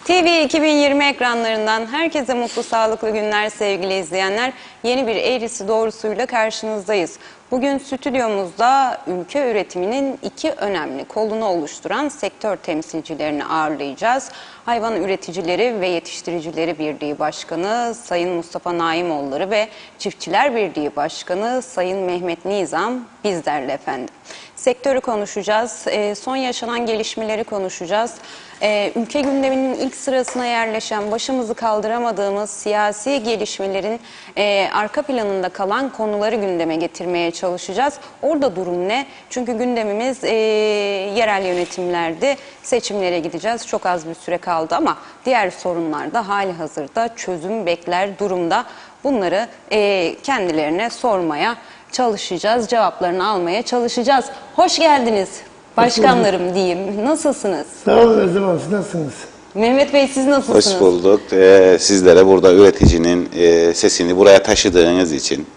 TV 2020 ekranlarından herkese mutlu, sağlıklı günler sevgili izleyenler. Yeni bir eğrisi doğrusuyla karşınızdayız. Bugün stüdyomuzda ülke üretiminin iki önemli kolunu oluşturan sektör temsilcilerini ağırlayacağız. Hayvan Üreticileri ve Yetiştiricileri Birliği Başkanı Sayın Mustafa Naimoğulları ve Çiftçiler Birliği Başkanı Sayın Mehmet Nizam bizlerle efendim. Sektörü konuşacağız, son yaşanan gelişmeleri konuşacağız. Ülke gündeminin ilk sırasına yerleşen, başımızı kaldıramadığımız siyasi gelişmelerin arka planında kalan konuları gündeme getirmeye çalışacağız. Orada durum ne? Çünkü gündemimiz yerel yönetimlerde seçimlere gideceğiz. Çok az bir süre kaldı ama diğer sorunlar da hali hazırda çözüm bekler durumda. Bunları kendilerine sormaya çalışacağız, cevaplarını almaya çalışacağız. Hoş geldiniz başkanlarım diyeyim. Nasılsınız? Sağ olun Özlem Hanım, siz nasılsınız? Mehmet Bey siz nasılsınız? Hoş bulduk. Sizlere burada üreticinin sesini buraya taşıdığınız için,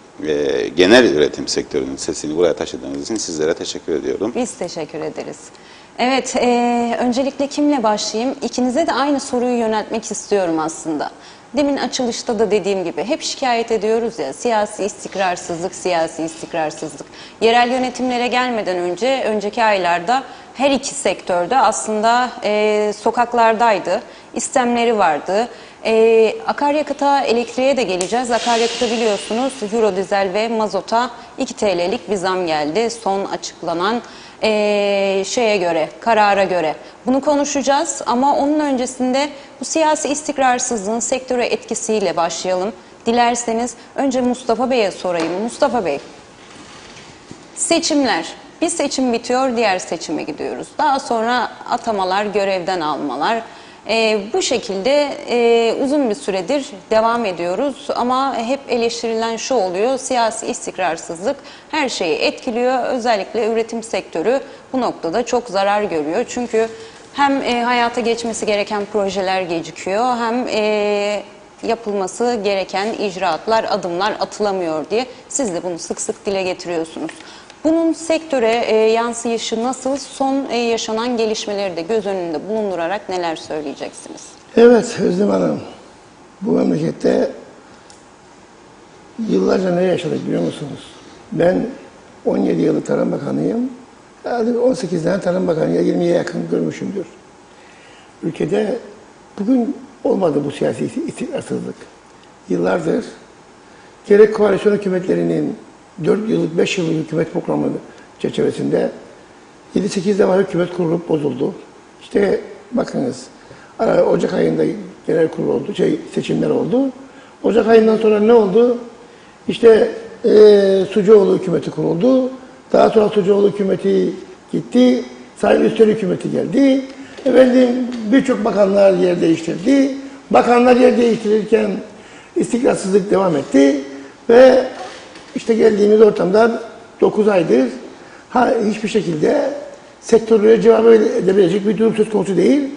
genel üretim sektörünün sesini buraya taşıdığınız için sizlere teşekkür ediyorum. Biz teşekkür ederiz. Evet, öncelikle kimle başlayayım? İkinize de aynı soruyu yöneltmek istiyorum aslında. Demin açılışta da dediğim gibi hep şikayet ediyoruz ya, siyasi istikrarsızlık, siyasi istikrarsızlık. Yerel yönetimlere gelmeden önce, önceki aylarda her iki sektörde aslında sokaklardaydı, istemleri vardı. Akaryakıta, elektriğe de geleceğiz. Akaryakıta biliyorsunuz Eurodizel ve mazota 2 TL'lik bir zam geldi. Son açıklanan karara göre. Bunu konuşacağız ama onun öncesinde bu siyasi istikrarsızlığın sektöre etkisiyle başlayalım. Dilerseniz önce Mustafa Bey'e sorayım. Mustafa Bey, seçimler. Bir seçim bitiyor, diğer seçime gidiyoruz. Daha sonra atamalar, görevden almalar. Bu şekilde uzun bir süredir devam ediyoruz ama hep eleştirilen şu oluyor, siyasi istikrarsızlık her şeyi etkiliyor. Özellikle üretim sektörü bu noktada çok zarar görüyor. Çünkü hem hayata geçmesi gereken projeler gecikiyor hem yapılması gereken icraatlar, adımlar atılamıyor diye siz de bunu sık sık dile getiriyorsunuz. Bunun sektöre yansıyışı nasıl? Son yaşanan gelişmeleri de göz önünde bulundurarak neler söyleyeceksiniz? Evet Özlem Hanım, bu memlekette yıllarca ne yaşadık biliyor musunuz? Ben 17 yıllık Tarım Bakanıyım. Yani 18 tane Tarım Bakanı'ya 20'ye yakın görmüşümdür. Ülkede bugün olmadı bu siyasi istikrarsızlık. Yıllardır gerek koalisyon hükümetlerinin 4 yıllık, 5 yıllık hükümet programı çerçevesinde 7-8 defa hükümet kurulup bozuldu. İşte bakınız, Ocak ayında genel kurul oldu, seçimler oldu. Ocak ayından sonra ne oldu? İşte Sucuoğlu hükümeti kuruldu. Daha sonra Sucuoğlu hükümeti gitti, Sayın Üstel hükümeti geldi. Birçok bakanlar yer değiştirdi. Bakanlar yer değiştirirken istikrarsızlık devam etti ve İşte geldiğimiz ortamdan 9 aydır hiçbir şekilde sektörlere cevap edebilecek bir durum söz konusu değil.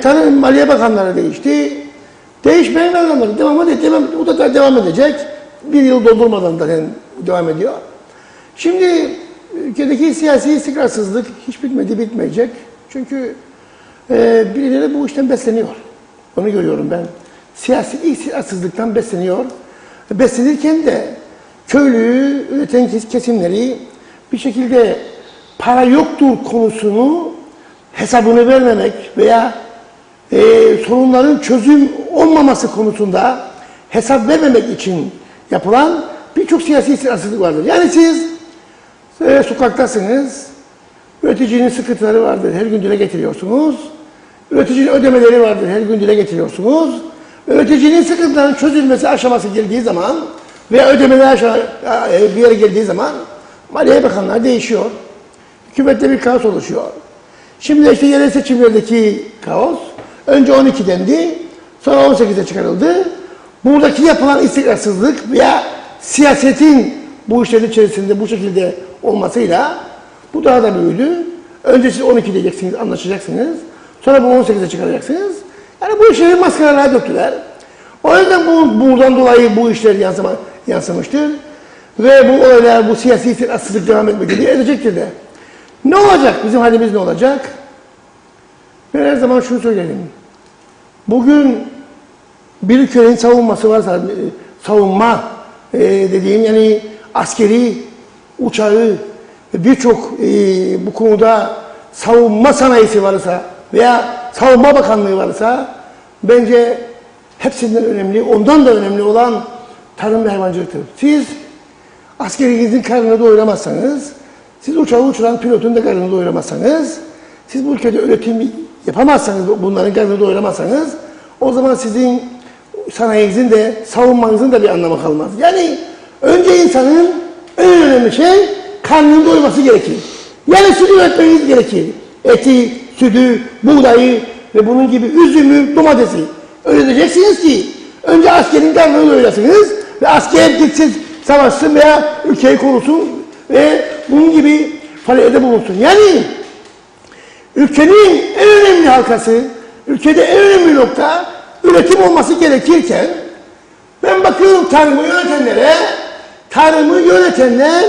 Tarım Maliye Bakanları değişti. Değişmeyen bakanlar o da devam edecek. Bir yıl doldurmadan da devam ediyor. Şimdi ülkedeki siyasi istikrarsızlık hiç bitmeyecek. Çünkü birileri bu işten besleniyor. Onu görüyorum ben. Siyasi istikrarsızlıktan besleniyor. Beslenirken de köylüyü, üreten kesimleri bir şekilde para yoktur konusunu hesabını vermemek veya sorunların çözüm olmaması konusunda hesap vermemek için yapılan birçok siyasi istikrarsızlık vardır. Yani siz sokaktasınız, üreticinin sıkıntıları vardır, her gün dile getiriyorsunuz. Üreticinin ödemeleri vardır, her gün dile getiriyorsunuz. Üreticinin sıkıntılarının çözülmesi aşaması geldiği zaman veya ödemeler bir yere geldiği zaman Maliye Bakanları değişiyor. Hükümette bir kaos oluşuyor. Şimdi işte yerel seçimlerdeki kaos önce 12 dendi, sonra 18'e çıkarıldı. Buradaki yapılan istikrarsızlık veya siyasetin bu işlerin içerisinde bu şekilde olmasıyla bu daha da büyüdü. Önce siz 12 diyeceksiniz, anlaşacaksınız. Sonra bu 18'e çıkaracaksınız. Yani bu işleri maskaralara döktüler. O yüzden buradan dolayı bu işler yansımıştır. Ve bu olaylar, bu siyasi istikrarsızlık devam etmektedir, edecektir de. Ne olacak? Bizim halimiz ne olacak? Ben her zaman şunu söylerim. bugün bir ülkenin savunması varsa, savunma dediğim yani askeri uçağı birçok bu konuda savunma sanayisi varsa veya savunma bakanlığı varsa bence hepsinden önemli, ondan da önemli olan tarım ve hayvancılıktır. Siz askerinizin karnını doyuramazsanız, siz uçağı uçuran pilotun da karnını doyuramazsanız, siz bu ülkede üretim yapamazsanız, bunların karnını doyuramazsanız, o zaman sizin sanayinizin de, savunmanızın da bir anlamı kalmaz. Yani önce insanın en önemli şey karnının doyması gerekir. Yani süt üretmeniz gerekir. Eti, sütü, buğdayı ve bunun gibi üzümü, domatesi öğreteceksiniz ki önce askerin karnını doyurasınız ve asker gitsin, savaşsın veya ülkeyi korusun ve bunun gibi faaliyette bulunsun. Yani ülkenin en önemli halkası, ülkede en önemli nokta üretim olması gerekirken ben bakıyorum tarımı yönetenler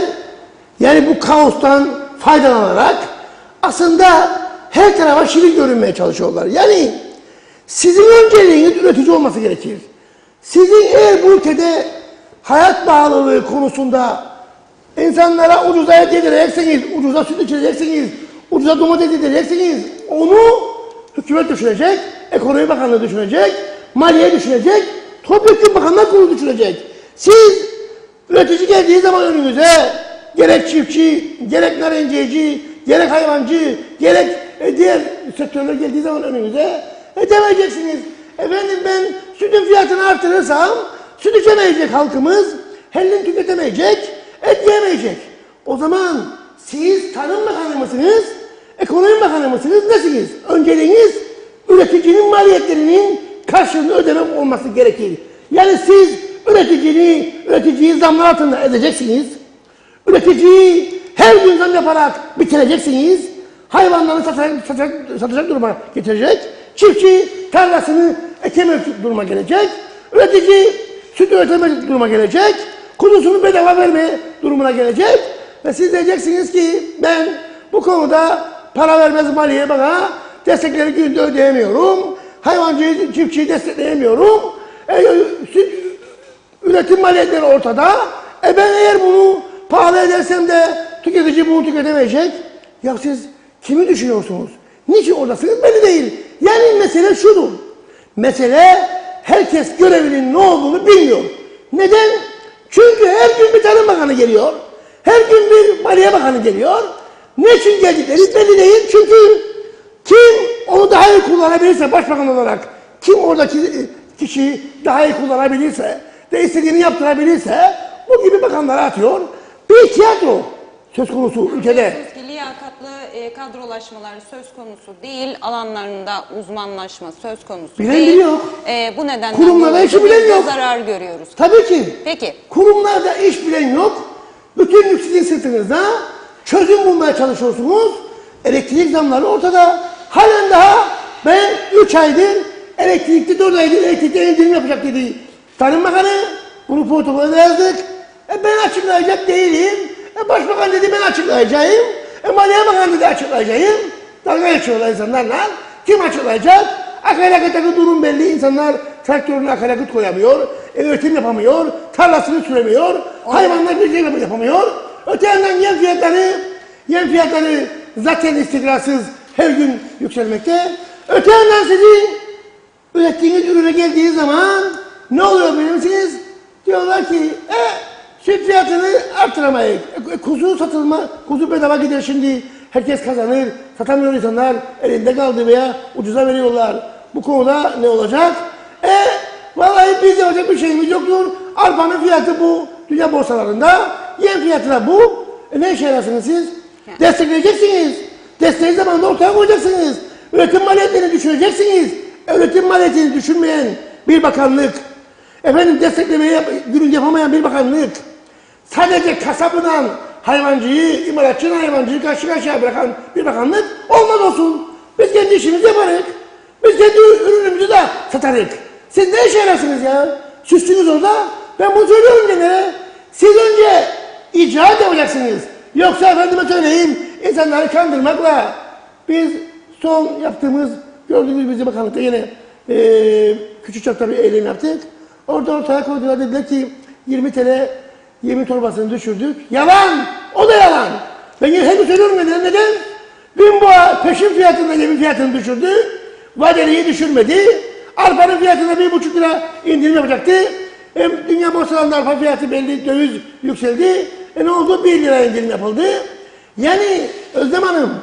yani bu kaostan faydalanarak aslında her tarafa şirin görünmeye çalışıyorlar. Yani sizin önceliğiniz üretici olması gerekir. Sizin eğer bu ülkede hayat pahalılığı konusunda insanlara ucuza et yedireceksiniz, ucuza süt içireceksiniz, ucuza domates yedireceksiniz, onu hükümet düşünecek, Ekonomi Bakanlığı düşünecek, Maliye düşünecek, Topyekun Bakanlar Kurulu düşünecek. Siz üretici geldiği zaman önünüze gerek çiftçi, gerek narenciyeci, gerek hayvancı, gerek diğer sektörler geldiği zaman önünüze demeyeceksiniz. Efendim ben sütün fiyatını artırırsam süt içemeyecek halkımız, hellim tüketemeyecek, et yiyemeyecek. O zaman siz Tarım Bakanı mısınız, Ekonomi Bakanı mısınız, nesiniz? Önceliğiniz üreticinin maliyetlerinin karşılığını ödemek olması gerekir. Yani siz üreticiyi zamlar altında edeceksiniz. Üreticiyi her gün zam yaparak bitireceksiniz. Hayvanlarını satacak duruma getirecek. Çiftçi tarlasını ekemez duruma gelecek. Üretici süt üretemez duruma gelecek. Kuzusunu bedava verme durumuna gelecek. Ve siz diyeceksiniz ki ben bu konuda para vermez maliye bana destekleri günde ödeyemiyorum. Hayvancıyı, çiftçiyi destekleyemiyorum. Üretim maliyetleri ortada. Ben eğer bunu pahalı edersem de tüketici bunu tüketemeyecek. Ya siz kimi düşünüyorsunuz? Niçin oradasınız belli değil. Yani mesele şudur. Mesele herkes görevinin ne olduğunu bilmiyor. Neden? Çünkü her gün bir Tarım Bakanı geliyor. Her gün bir Maliye Bakanı geliyor. Ne için geldikleri belli değil. Çünkü kim onu daha iyi kullanabilirse başbakan olarak, kim oradaki kişiyi daha iyi kullanabilirse ve istediğini yaptırabilirse bu gibi bakanları atıyor. Bir tiyatro söz konusu ülkede. Liyakatlı kadrolaşmalar söz konusu değil, alanlarında uzmanlaşma söz konusu Bilen değil. yok. Bu nedenle Kurumlarda işi bilen yok. zarar görüyoruz. Tabii ki. Peki. Kurumlarda iş bilen yok. Bütün yük sizin sırtınızda. Çözüm bulmaya çalışıyorsunuz. Elektrik zamları ortada. Halen daha ben 3 aydır elektrikte 4 aydır elektrikte indirim yapacak dedi Tarım Bakanı. Bunu protokolde yazdık. Ben açıklayacak değilim. Başbakan dedi ben açıklayacağım. Maliye Bakanı dedi açıklayacağım. Dalga geçiyorlar insanlarla. Kim açıklayacak? Akaryakıttaki durum belli. İnsanlar traktörüne akaryakıt koyamıyor. Üretim yapamıyor. Tarlasını süremiyor. Hayvanlar bir şey yapamıyor. Öte yandan yem fiyatları zaten istikrarsız her gün yükselmekte. Öte yandan sizin ürettiğiniz ürüne geldiği zaman ne oluyor biliyor musunuz? Diyorlar ki süt fiyatını arttıramayız. Kuzu bedava gider şimdi. Herkes kazanır. Satamıyor insanlar. Elinde kaldı veya ucuza veriyorlar. Bu konuda ne olacak? Vallahi biz yapacak bir şeyimiz yoktur. Arpanın fiyatı bu. Dünya borsalarında. Yem fiyatı da bu. Ne işe yarasınız siz? Destekleyeceksiniz. Desteği zamanında ortaya koyacaksınız. Üretim maliyetlerini düşüreceksiniz. Üretim maliyetini düşürmeyen bir bakanlık, desteklemeyi yapamayan bir bakanlık, sadece kasabından hayvancıyı, imalatçının hayvancıyı karşı karşıya bırakan bir bakanlık olmaz olsun. Biz kendi işimizi yaparız. Biz kendi ürünümüzü de satarız. Siz ne işe yararsınız ya? Süslünüz orada. Ben bunu söylüyorum genelde. Siz önce icraat yapacaksınız. Yoksa efendime söyleyeyim, insanları kandırmakla biz son yaptığımız, gördüğümüz bizi bakanlıkta yine küçük çapta bir eylem yaptık. Orada ortaya koydular, dediler ki 20 TL yemin torbasını düşürdük. Yalan! O da yalan! Ben hep söylüyorum neden? Günboğa peşin fiyatında yemin fiyatını düşürdü. Vadeliyi düşürmedi. Arpanın fiyatına 1,5 lira indirim yapacaktı. Dünya borsalarında arpa fiyatı belli, döviz yükseldi. Ne oldu? 1 lira indirim yapıldı. Yani Özlem Hanım,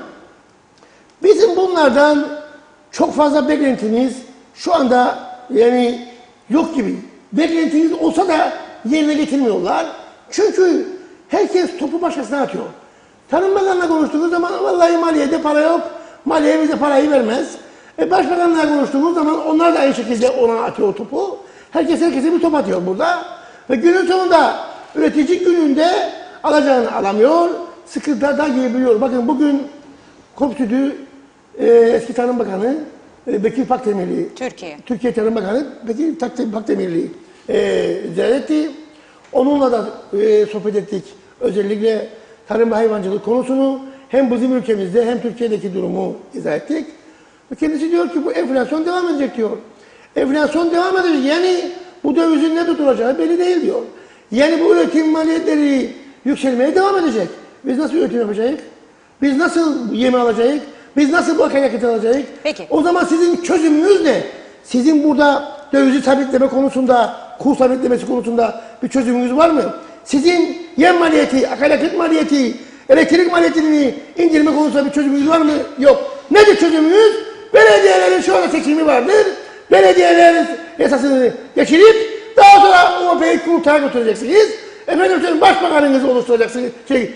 bizim bunlardan çok fazla beklentimiz şu anda yani yok gibi. Beklentimiz olsa da yerine getirmiyorlar. Çünkü herkes topu başkasına atıyor. Tarım Bakanı'na konuştuğumuz zaman vallahi maliyede para yok. Maliye bize parayı vermez. Başbakanla konuştuğumuz zaman onlar da aynı şekilde ona atıyor topu. Herkese bir top atıyor burada. Ve günün sonunda üretici gününde alacağını alamıyor. Sıkıntıda girebiliyor. Bakın bugün Kopsüdü eski Tarım Bakanı Bekir Pakdemirli, Türkiye Tarım Bakanı Bekir Pakdemirli ziyaret etti. Onunla da sohbet ettik. Özellikle tarım ve hayvancılık konusunu hem bizim ülkemizde hem Türkiye'deki durumu izah ettik. Ve kendisi diyor ki bu enflasyon devam edecek diyor. Enflasyon devam edecek. Yani bu dövizin ne tutulacağı belli değil diyor. Yani bu üretim maliyetleri yükselmeye devam edecek. Biz nasıl üretim yapacağız? Biz nasıl yeme alacağız? Biz nasıl bu akaryakıt alacağız? Peki. O zaman sizin çözümünüz ne? Sizin burada dövizi sabitleme konusunda, kur sabitlemesi konusunda bir çözümünüz var mı? Sizin yem maliyeti, akaryakıt maliyeti, elektrik maliyetini indirme konusunda bir çözümünüz var mı? Yok. Nedir çözümünüz? Belediyelerin şu anda seçimi vardır. Belediyelerin yasasını geçirip daha sonra OMP'yi kurultaya götüreceksiniz. Efendim başbakanınızı oluşturacaksınız,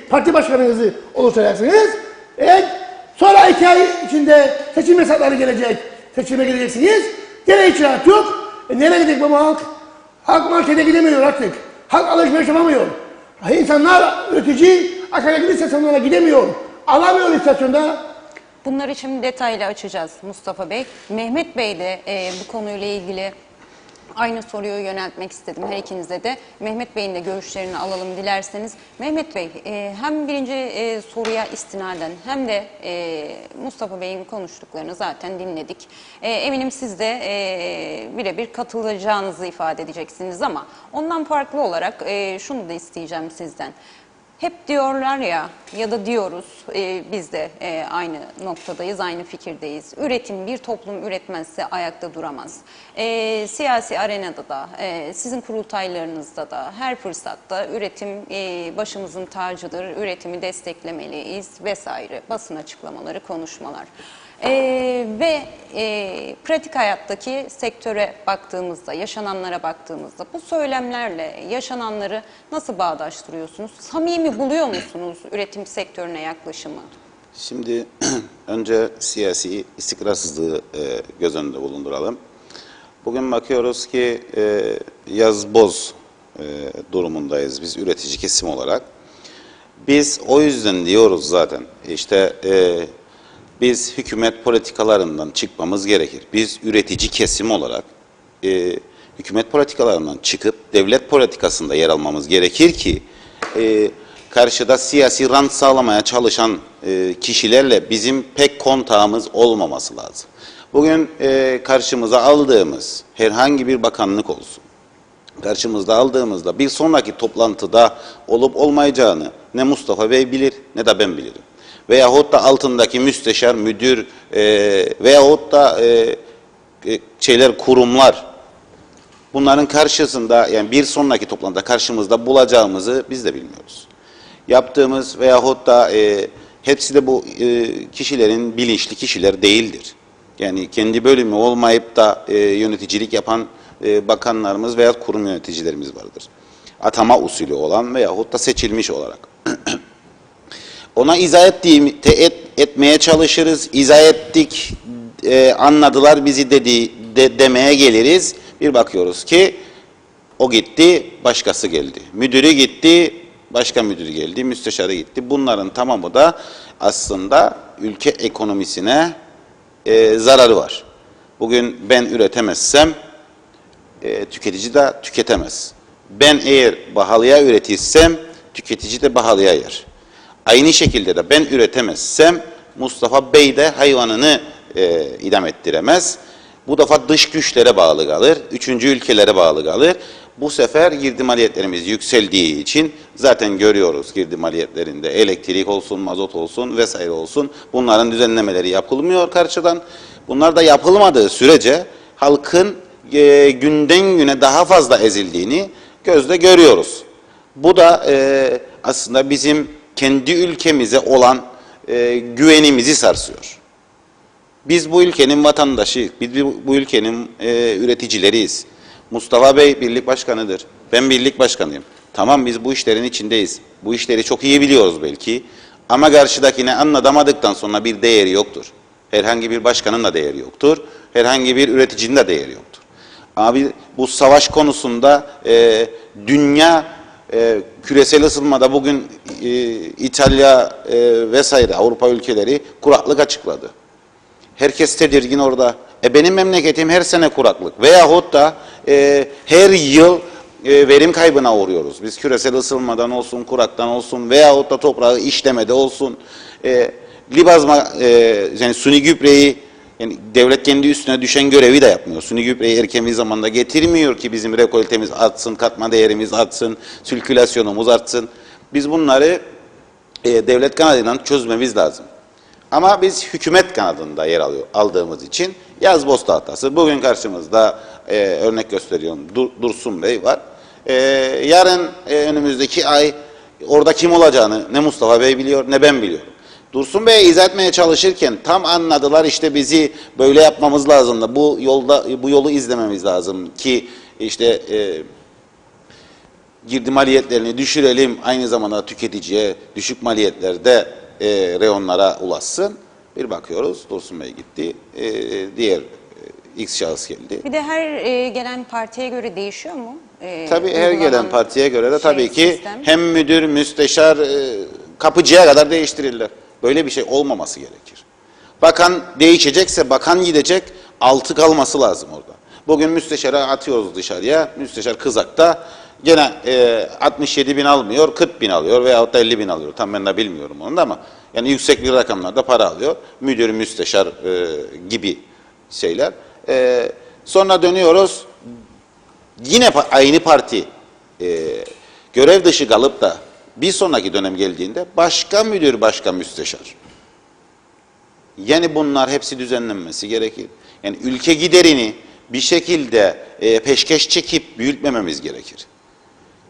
parti başkanınızı oluşturacaksınız. Sonra 2 ay içinde seçim yasakları gelecek. Seçime gideceksiniz. Gene icraat yok. Nereye gidecek baba halk? Halk markete gidemiyor artık. Halk alışveriş yapamıyor. İnsanlar, üretici akaryakıt istasyonlarına gidemiyor. Alamıyor istasyonda. Bunları şimdi detaylı açacağız Mustafa Bey. Mehmet Bey de bu konuyla ilgili aynı soruyu yöneltmek istedim her ikinize de. Mehmet Bey'in de görüşlerini alalım dilerseniz. Mehmet Bey hem birinci soruya istinaden hem de Mustafa Bey'in konuştuklarını zaten dinledik. Eminim siz de birebir katılacağınızı ifade edeceksiniz ama ondan farklı olarak şunu da isteyeceğim sizden. Hep diyorlar ya da diyoruz biz de aynı noktadayız, aynı fikirdeyiz. Üretim, bir toplum üretmezse ayakta duramaz. Siyasi arenada da, sizin kurultaylarınızda da her fırsatta üretim başımızın tacıdır, üretimi desteklemeliyiz vesaire. Basın açıklamaları, konuşmalar. Pratik hayattaki sektöre baktığımızda, yaşananlara baktığımızda bu söylemlerle yaşananları nasıl bağdaştırıyorsunuz? Samimi buluyor musunuz üretim sektörüne yaklaşımı? Şimdi önce siyasi istikrarsızlığı göz önünde bulunduralım. Bugün bakıyoruz ki yaz boz durumundayız biz üretici kesim olarak. Biz o yüzden diyoruz zaten işte biz hükümet politikalarından çıkmamız gerekir. Biz üretici kesim olarak hükümet politikalarından çıkıp devlet politikasında yer almamız gerekir ki karşıda siyasi rant sağlamaya çalışan kişilerle bizim pek kontağımız olmaması lazım. Bugün karşımıza aldığımız herhangi bir bakanlık olsun, karşımızda aldığımızda bir sonraki toplantıda olup olmayacağını ne Mustafa Bey bilir ne de ben bilirim. Veyahut da altındaki müsteşar, müdür veyahut da kurumlar bunların karşısında yani bir sonraki toplantıda karşımızda bulacağımızı biz de bilmiyoruz. Yaptığımız veyahut da hepsi de bu kişilerin bilinçli kişiler değildir. Yani kendi bölümü olmayıp da yöneticilik yapan bakanlarımız veya kurum yöneticilerimiz vardır. Atama usulü olan veyahut da seçilmiş olarak. Ona izah etmeye çalışırız. İzah ettik, anladılar bizi demeye geliriz. Bir bakıyoruz ki o gitti, başkası geldi. Müdürü gitti, başka müdür geldi, müsteşarı gitti. Bunların tamamı da aslında ülke ekonomisine zararı var. Bugün ben üretemezsem tüketici de tüketemez. Ben eğer pahalıya üretirsem tüketici de pahalıya yer. Aynı şekilde de ben üretemezsem Mustafa Bey de hayvanını idam ettiremez. Bu defa dış güçlere bağlı kalır, üçüncü ülkelere bağlı kalır. Bu sefer girdi maliyetlerimiz yükseldiği için zaten görüyoruz girdi maliyetlerinde elektrik olsun, mazot olsun vesaire olsun. Bunların düzenlemeleri yapılmıyor karşıdan. Bunlar da yapılmadığı sürece halkın günden güne daha fazla ezildiğini gözle görüyoruz. Bu da aslında bizim kendi ülkemize olan güvenimizi sarsıyor. Biz bu ülkenin vatandaşıyız, biz bu ülkenin üreticileriyiz. Mustafa Bey birlik başkanıdır, ben birlik başkanıyım. Tamam biz bu işlerin içindeyiz, bu işleri çok iyi biliyoruz belki. Ama karşıdakine anlatamadıktan sonra bir değeri yoktur. Herhangi bir başkanın da değeri yoktur, herhangi bir üreticinin de değeri yoktur. Abi bu savaş konusunda dünya küresel ısınmada bugün İtalya vesaire Avrupa ülkeleri kuraklık açıkladı. Herkes tedirgin orada. Benim memleketim her sene kuraklık veyahut da her yıl verim kaybına uğruyoruz. Biz küresel ısınmadan olsun, kuraktan olsun veyahut da toprağı işlemede olsun. Libazma yani suni gübreyi yani devlet kendi üstüne düşen görevi de yapmıyor. Suni gübreyi erken bir zamanda getirmiyor ki bizim rekoltemiz artsın, katma değerimiz artsın, sirkülasyonumuz artsın. Biz bunları devlet kanadından çözmemiz lazım. Ama biz hükümet kanadında yer aldığımız için yazboz tahtası. Bugün karşımızda örnek gösteriyorum Dursun Bey var. Yarın önümüzdeki ay orada kim olacağını ne Mustafa Bey biliyor ne ben biliyorum. Dursun Bey'e izah etmeye çalışırken tam anladılar işte bizi böyle yapmamız lazım da bu yolu izlememiz lazım ki işte girdi maliyetlerini düşürelim aynı zamanda tüketiciye düşük maliyetlerde reyonlara ulaşsın. Bir bakıyoruz Dursun Bey gitti, diğer X şahıs geldi. Bir de her gelen partiye göre değişiyor mu? Tabii her gelen partiye göre de tabii ki sistem. hem müdür, müsteşar, kapıcıya kadar değiştirirler. Böyle bir şey olmaması gerekir. Bakan değişecekse bakan gidecek, altı kalması lazım orada. Bugün müsteşarı atıyoruz dışarıya, müsteşar kızakta gene 67 bin almıyor, 40 bin alıyor veyahut da 50 bin alıyor. Tam ben de bilmiyorum onu da ama yani yüksek bir rakamlarda para alıyor. Müdür, müsteşar gibi şeyler. Sonra dönüyoruz, yine aynı parti görev dışı kalıp da bir sonraki dönem geldiğinde başka müdür, başka müsteşar. Yani bunlar hepsi düzenlenmesi gerekir. Yani ülke giderini bir şekilde peşkeş çekip büyütmememiz gerekir.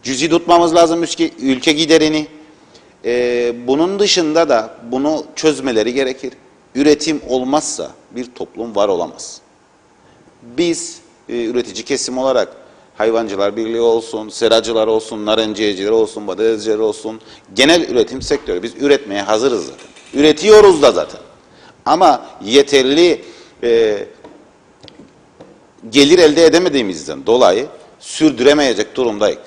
Cüzi tutmamız lazım ülke giderini. Bunun dışında da bunu çözmeleri gerekir. Üretim olmazsa bir toplum var olamaz. Biz üretici kesim olarak hayvancılar birliği olsun, seracılar olsun, narenciyeciler olsun, bademciler olsun, genel üretim sektörü biz üretmeye hazırız zaten. Üretiyoruz da zaten. Ama yeterli gelir elde edemediğimizden dolayı sürdüremeyecek durumdayız.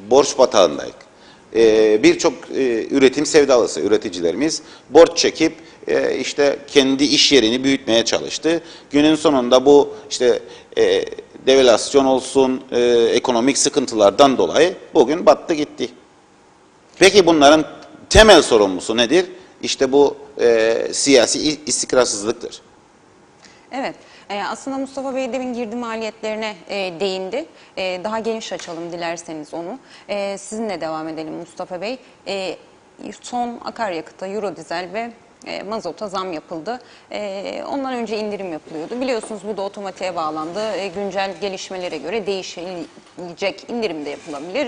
Borç batağındayız. Birçok üretim sevdalısı üreticilerimiz borç çekip işte kendi iş yerini büyütmeye çalıştı. Günün sonunda bu işte devalüasyon olsun, ekonomik sıkıntılardan dolayı bugün battı gitti. Peki bunların temel sorumlusu nedir? İşte bu siyasi istikrarsızlıktır. Evet. Aslında Mustafa Bey demin girdi maliyetlerine değindi. Daha geniş açalım dilerseniz onu. Sizinle devam edelim Mustafa Bey. Son akaryakıta, Eurodizel ve mazota zam yapıldı. Ondan önce indirim yapılıyordu. Biliyorsunuz bu da otomatiğe bağlandı. Güncel gelişmelere göre değişecek, indirim de yapılabilir,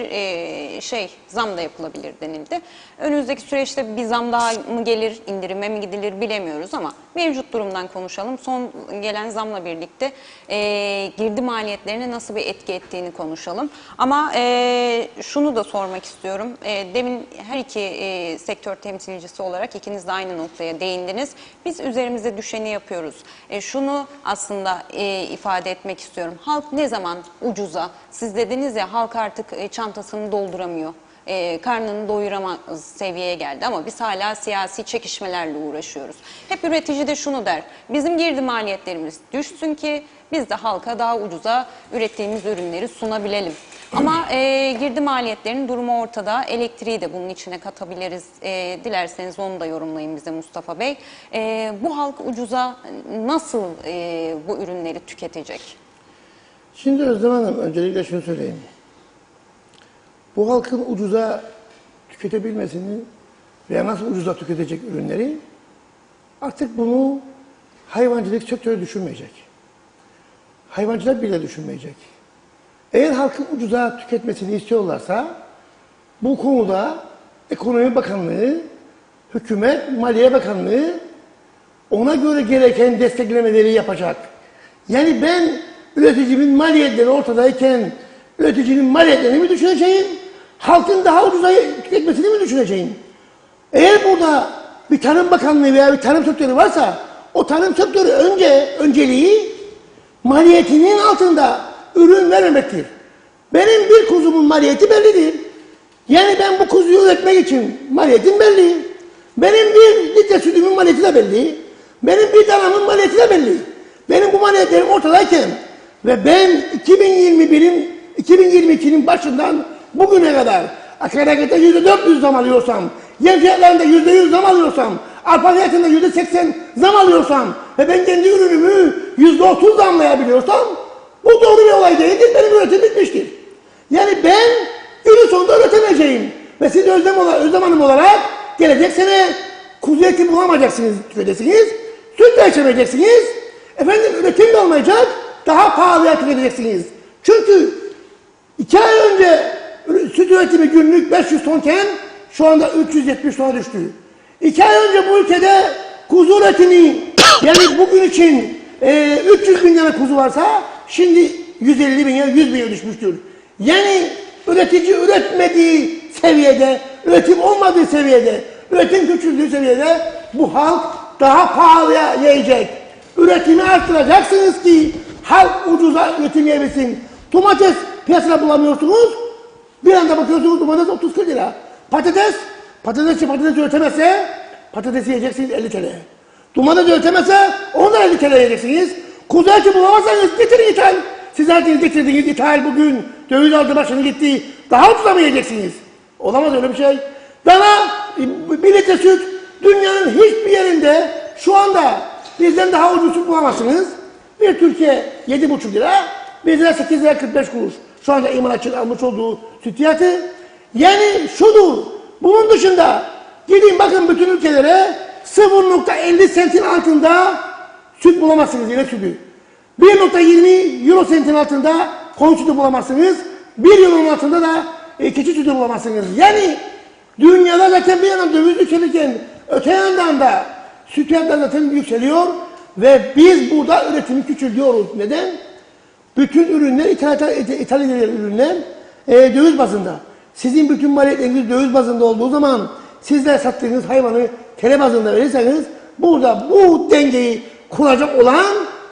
zam da yapılabilir denildi. Önümüzdeki süreçte bir zam daha mı gelir, indirime mi gidilir bilemiyoruz ama mevcut durumdan konuşalım. Son gelen zamla birlikte girdi maliyetlerine nasıl bir etki ettiğini konuşalım. Ama şunu da sormak istiyorum. Demin her iki sektör temsilcisi olarak ikiniz de aynı noktaya değindiniz. Biz üzerimize düşeni yapıyoruz. Şunu aslında ifade etmek istiyorum. Halk ne zaman ucuza, siz dediniz ya halk artık çantasını dolduramıyor. Karnını doyuramaz seviyeye geldi ama biz hala siyasi çekişmelerle uğraşıyoruz. Hep üretici de şunu der, bizim girdi maliyetlerimiz düşsün ki biz de halka daha ucuza ürettiğimiz ürünleri sunabilelim. Ama girdi maliyetlerinin durumu ortada. Elektriği de bunun içine katabiliriz. Dilerseniz onu da yorumlayın bize Mustafa Bey. Bu halk ucuza nasıl bu ürünleri tüketecek? Şimdi Özlem Hanım, öncelikle şunu söyleyeyim. Bu halkın ucuza tüketebilmesini veya nasıl ucuza tüketecek ürünleri, artık bunu hayvancılık sektörü düşünmeyecek. Hayvancılar bile düşünmeyecek. Eğer halkın ucuza tüketmesini istiyorlarsa, bu konuda Ekonomi Bakanlığı, Hükümet, Maliye Bakanlığı ona göre gereken desteklemeleri yapacak. Yani ben üreticimin maliyetleri ortadayken üreticinin maliyetlerini mi düşüneceğim, halkın daha ucuza tüketmesini mi düşüneceğim? Eğer burada bir Tarım Bakanlığı veya bir tarım sektörü varsa, o tarım sektörü önceliği maliyetinin altında ürün vermemektir. Benim bir kuzumun maliyeti bellidir. Yani ben bu kuzuyu üretmek için maliyetim belli. Benim bir litre sütümün maliyeti de belli. Benim bir danamın maliyeti de belli. Benim bu maliyetlerim ortadayken ve ben 2022'nin başından bugüne kadar akaryakıta %400 zam alıyorsam, yem fiyatlarında %100 zam alıyorsam, arpa fiyatında %80 zam alıyorsam ve ben kendi ürünümü %30 zamlayabiliyorsam, bu doğru bir olay değildir, benim üretim bitmiştir. Yani ben günün sonunda üretemeyeceğim. Ve siz Özlem Hanım olarak gelecek sene kuzu eti bulamayacaksınız, tüketeceksiniz, süt de içemeyeceksiniz, efendim üretim de olmayacak, daha pahalıya tüketeceksiniz. Çünkü 2 ay önce süt üretimi günlük 500 tonken şu anda 370 tona düştü. 2 ay önce bu ülkede kuzu üretimi, yani bugün için 300 bin tane kuzu varsa şimdi 150 bin ya 100 bin'e düşmüştür. Yani üretici üretmediği seviyede, üretim olmadığı seviyede, üretim küçüldüğü seviyede bu halk daha pahalıya yiyecek. Üretimi arttıracaksınız ki halk ucuza üretim yiyebilsin. Domates piyasada bulamıyorsunuz. Bir anda bakıyorsunuz domates 30-40 lira. Patates üretemezse patatesi yiyeceksiniz 50 TL. Domates üretemezse onu da 50 TL yiyeceksiniz. Kuzu eti bulamazsanız getirin ithal. Siz artık getirdiğiniz ithal bugün döviz aldı başını gitti. Daha ucuza mı yiyeceksiniz? Olamaz öyle bir şey. Dana, bir litre süt dünyanın hiçbir yerinde şu anda bizden daha ucuz süt bulamazsınız. Bir Türkiye 7,5 lira, bizde 8 lira 45 kuruş. Şu anda imalatçının almış olduğu süt fiyatı. Yani şudur, bunun dışında gidin bakın bütün ülkelere 0,50 sentin altında süt bulamazsınız, inek sütü. 1,20 euro sentin altında koyun sütü bulamazsınız. 1 euronun altında da keçi sütü bulamazsınız. Yani dünyada zaten bir yandan döviz yükselirken öte yandan da süt fiyatları zaten yükseliyor ve biz burada üretimi küçültüyoruz. Neden? Bütün ürünler ithal edilen ürünler döviz bazında. Sizin bütün maliyetleriniz döviz bazında olduğu zaman sizler sattığınız hayvanı TL bazında verirseniz burada bu dengeyi kuracak olan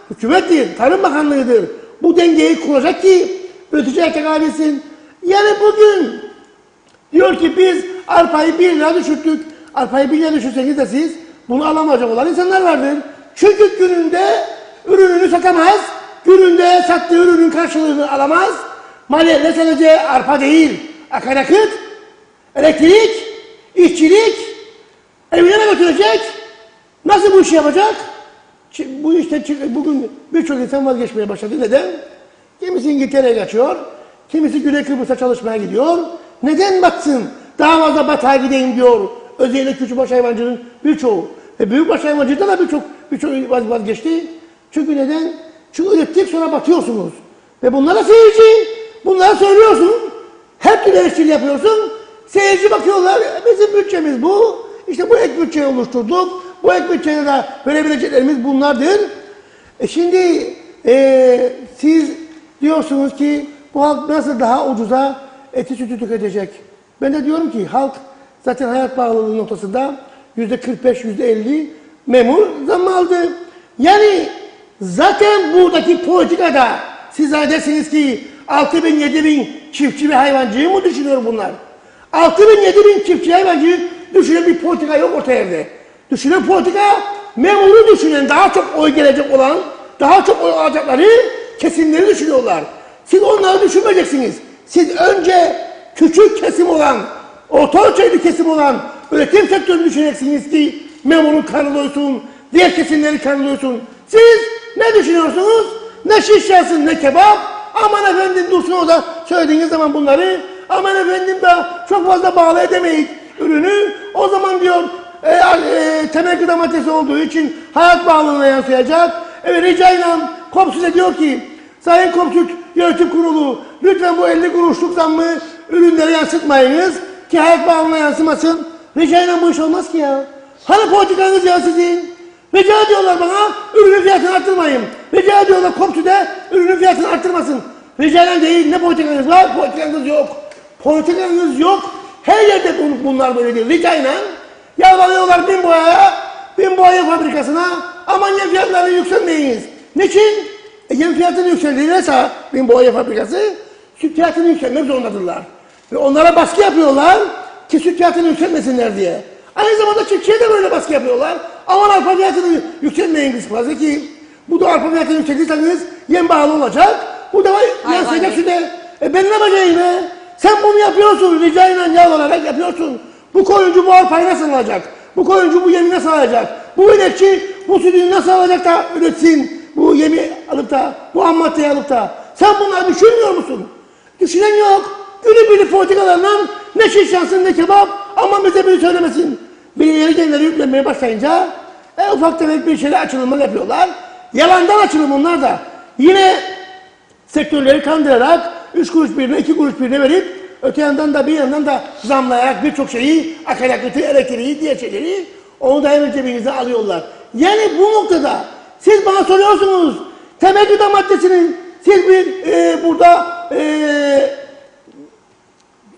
hükümettir, Tarım Bakanlığı'dır. Bu dengeyi kuracak ki üretici erkek ailesi. Yani bugün diyor ki biz arpayı 1 lira düşürttük. Arpayı 1 lira düşürseniz de siz bunu alamayacak olan insanlar vardır. Çünkü gününde ürününü satamaz. Gününde sattığı ürünün karşılığını alamaz. Maliyetle sadece arpa değil, akaryakıt, elektrik, işçilik, evine mi götürecek? Nasıl bu işi yapacak? Bu işte bugün birçok insan vazgeçmeye başladı. Neden? Kimisi İngiltere'ye kaçıyor, kimisi Güney Kıbrıs'a çalışmaya gidiyor. Neden batsın? Daha fazla batağa gideyim diyor. Özellikle küçükbaş hayvancının birçoğu. Ve büyükbaş hayvancılıkta da birçok vazgeçti. Çünkü neden? Çünkü ürettik sonra batıyorsunuz. Ve bunlara seyirci, bunlara söylüyorsun. Her türlü eleştiri yapıyorsun. Seyirci bakıyorlar, bizim bütçemiz bu. İşte bu ek bütçeyi oluşturduk. Bu ek bütçede de verebileceklerimiz bunlardır. Şimdi siz diyorsunuz ki bu halk nasıl daha ucuza eti sütü tüketecek? Ben de diyorum ki halk zaten hayat pahalılığı noktasında %45, %50 memur zam aldı. Yani zaten buradaki politikada siz dersiniz ki 6 bin, 7 bin çiftçi ve hayvancıyı mı düşünüyor bunlar? 6 bin, 7 bin çiftçi hayvancıyı düşünen bir politika yok orta yerde. Düşünen politika memuru düşünen, daha çok oy gelecek olan, daha çok oy alacakları kesimleri düşünüyorlar. Siz onları düşünmeyeceksiniz. Siz önce küçük kesim olan, orta ölçekli kesim olan üretim sektörünü düşüneceksiniz ki memurun karnı doysun, diğer kesimlerin karnı doysun. Siz ne düşünüyorsunuz? Ne şiş yansın ne kebap. Aman efendim dursun orada söylediğiniz zaman bunları. Aman efendim daha çok fazla bağlı edemeyiz ürünü. O zaman diyor temel gıda maddesi olduğu için hayat bağlılığına yansıyacak. Evet ricayla KOPSÜT'e diyor ki Sayın KOPSÜT Yönetim Kurulu lütfen bu 50 kuruşluk zammı ürünlere yansıtmayınız ki hayat bağlılığına yansımasın. Ricayla bu iş olmaz ki ya. Hani politikanız ya sizin? Rica ediyorlar bana ürünün fiyatını arttırmayın. Rica ediyorlar KOPSÜT'e ürünün fiyatını arttırmasın. Ricayla değil ne politikanız var? Politikanız yok. Politikanız yok. Her yerde bunlar böyle değil. Ricayla yalvarıyorlar bin boya fabrikasına aman yem fiyatlarını yükselmeyiniz. Niçin? Yem fiyatını yükseldiğinse bin boya fabrikası süt fiyatını yükselmek zorundadırlar. Ve onlara baskı yapıyorlar ki süt fiyatını yükselmesinler diye. Aynı zamanda çiftçiye de böyle baskı yapıyorlar. Aman arpa fiyatını yükselmeyin kısmazı ki bu da arpa fiyatını yükseltirseniz yem bağlı olacak. Bu da yansıyacak süte. Ben ne bakayım be? Sen bunu yapıyorsun, ricayla yalvararak yapıyorsun. Bu koyuncu bu arpayı nasıl alacak? Bu koyuncu bu yemi nasıl alacak? Bu inekçi bu sütü nasıl alacak da üretsin? Bu yemi alıp da, bu ham maddeyi alıp da. Sen bunları düşünmüyor musun? Düşünen yok. Günübirlik politikalarından ne şiş yansın ne kebap ama bize biri söylemesin. Birileri kendileri yüklenmeye başlayınca ufak tefek bir şeyler açılımlar yapıyorlar. Yalandan açılım onlar da. Yine sektörleri kandırarak 3 kuruş birine 2 kuruş birine verip öte yandan da bir yandan da zamlayarak birçok şeyi akaryakıtı, elektriği, diğer şeyleri onu da hemen cebinize alıyorlar. Yani bu noktada siz bana soruyorsunuz temel gıda maddesinin siz bir burada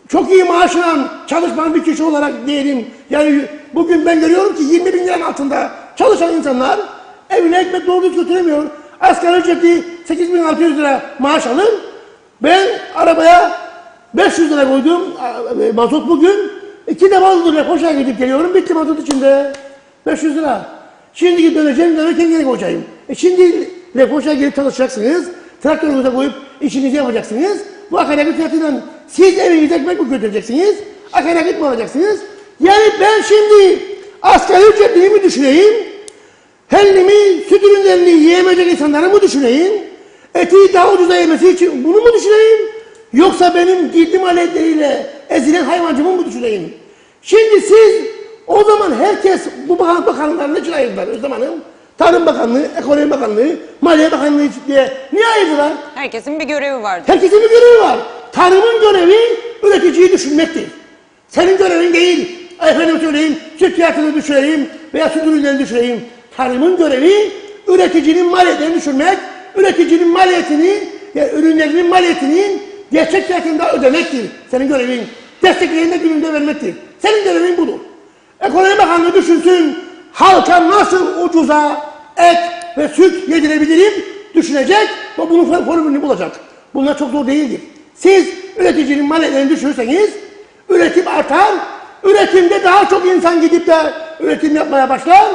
çok iyi maaş alan çalışman bir kişi olarak diyelim. Yani bugün ben görüyorum ki 20 bin liranın altında çalışan insanlar evine ekmek doğru düz götüremiyor. Asgari ücreti 8.600 lira maaş alır. Ben arabaya 500 lira koydum mazot bugün. 2 de mazot Lefkoşa'ya gidip geliyorum. Bitti mazot içinde. 500 lira. Şimdi döneceğim dönerken geri koyacağım. Şimdi Lefkoşa'ya gelip çalışacaksınız. Traktörünüze koyup işinizi yapacaksınız. Bu akaryakıt fiyatıyla siz evinize ekmek mi götüreceksiniz? Akaryakıt mı alacaksınız? Yani ben şimdi asgari ücretliyi mi düşüneyim? Hellimi, süt ürünlerini yiyemeyecek insanları mı düşüneyim? Eti daha ucuza yemesi için bunu mu düşüneyim? Yoksa benim girdim aletleriyle ezilen hayvancımı mı düşüneyim? Şimdi siz o zaman herkes bu bakanlıklarını için ayırdılar Özlem Hanım. Tarım Bakanlığı, Ekonomi Bakanlığı, Maliye Bakanlığı diye niye ayırdılar? Herkesin bir görevi vardı. Herkesin bir görevi var. Tarımın görevi üreticiyi düşünmektir. Senin görevin değil. Efendim söyleyeyim, süt fiyatını düşüreyim veya süt ürünlerini düşüreyim. Tarımın görevi üreticinin maliyetlerini düşürmek, üreticinin maliyetini, yani ürünlerinin maliyetinin gerçek fiyatında ödemektir. Senin görevin. Desteklerini de gününde vermektir. Senin görevin budur. Ekonomi Bakanlığı düşünsün, halka nasıl ucuza et ve süt yedirebilirim düşünecek ve bunun formülünü bulacak. Bunlar çok zor değildir. Siz üreticinin maliyetlerini düşürürseniz üretim artar, üretimde daha çok insan gidip de üretim yapmaya başlar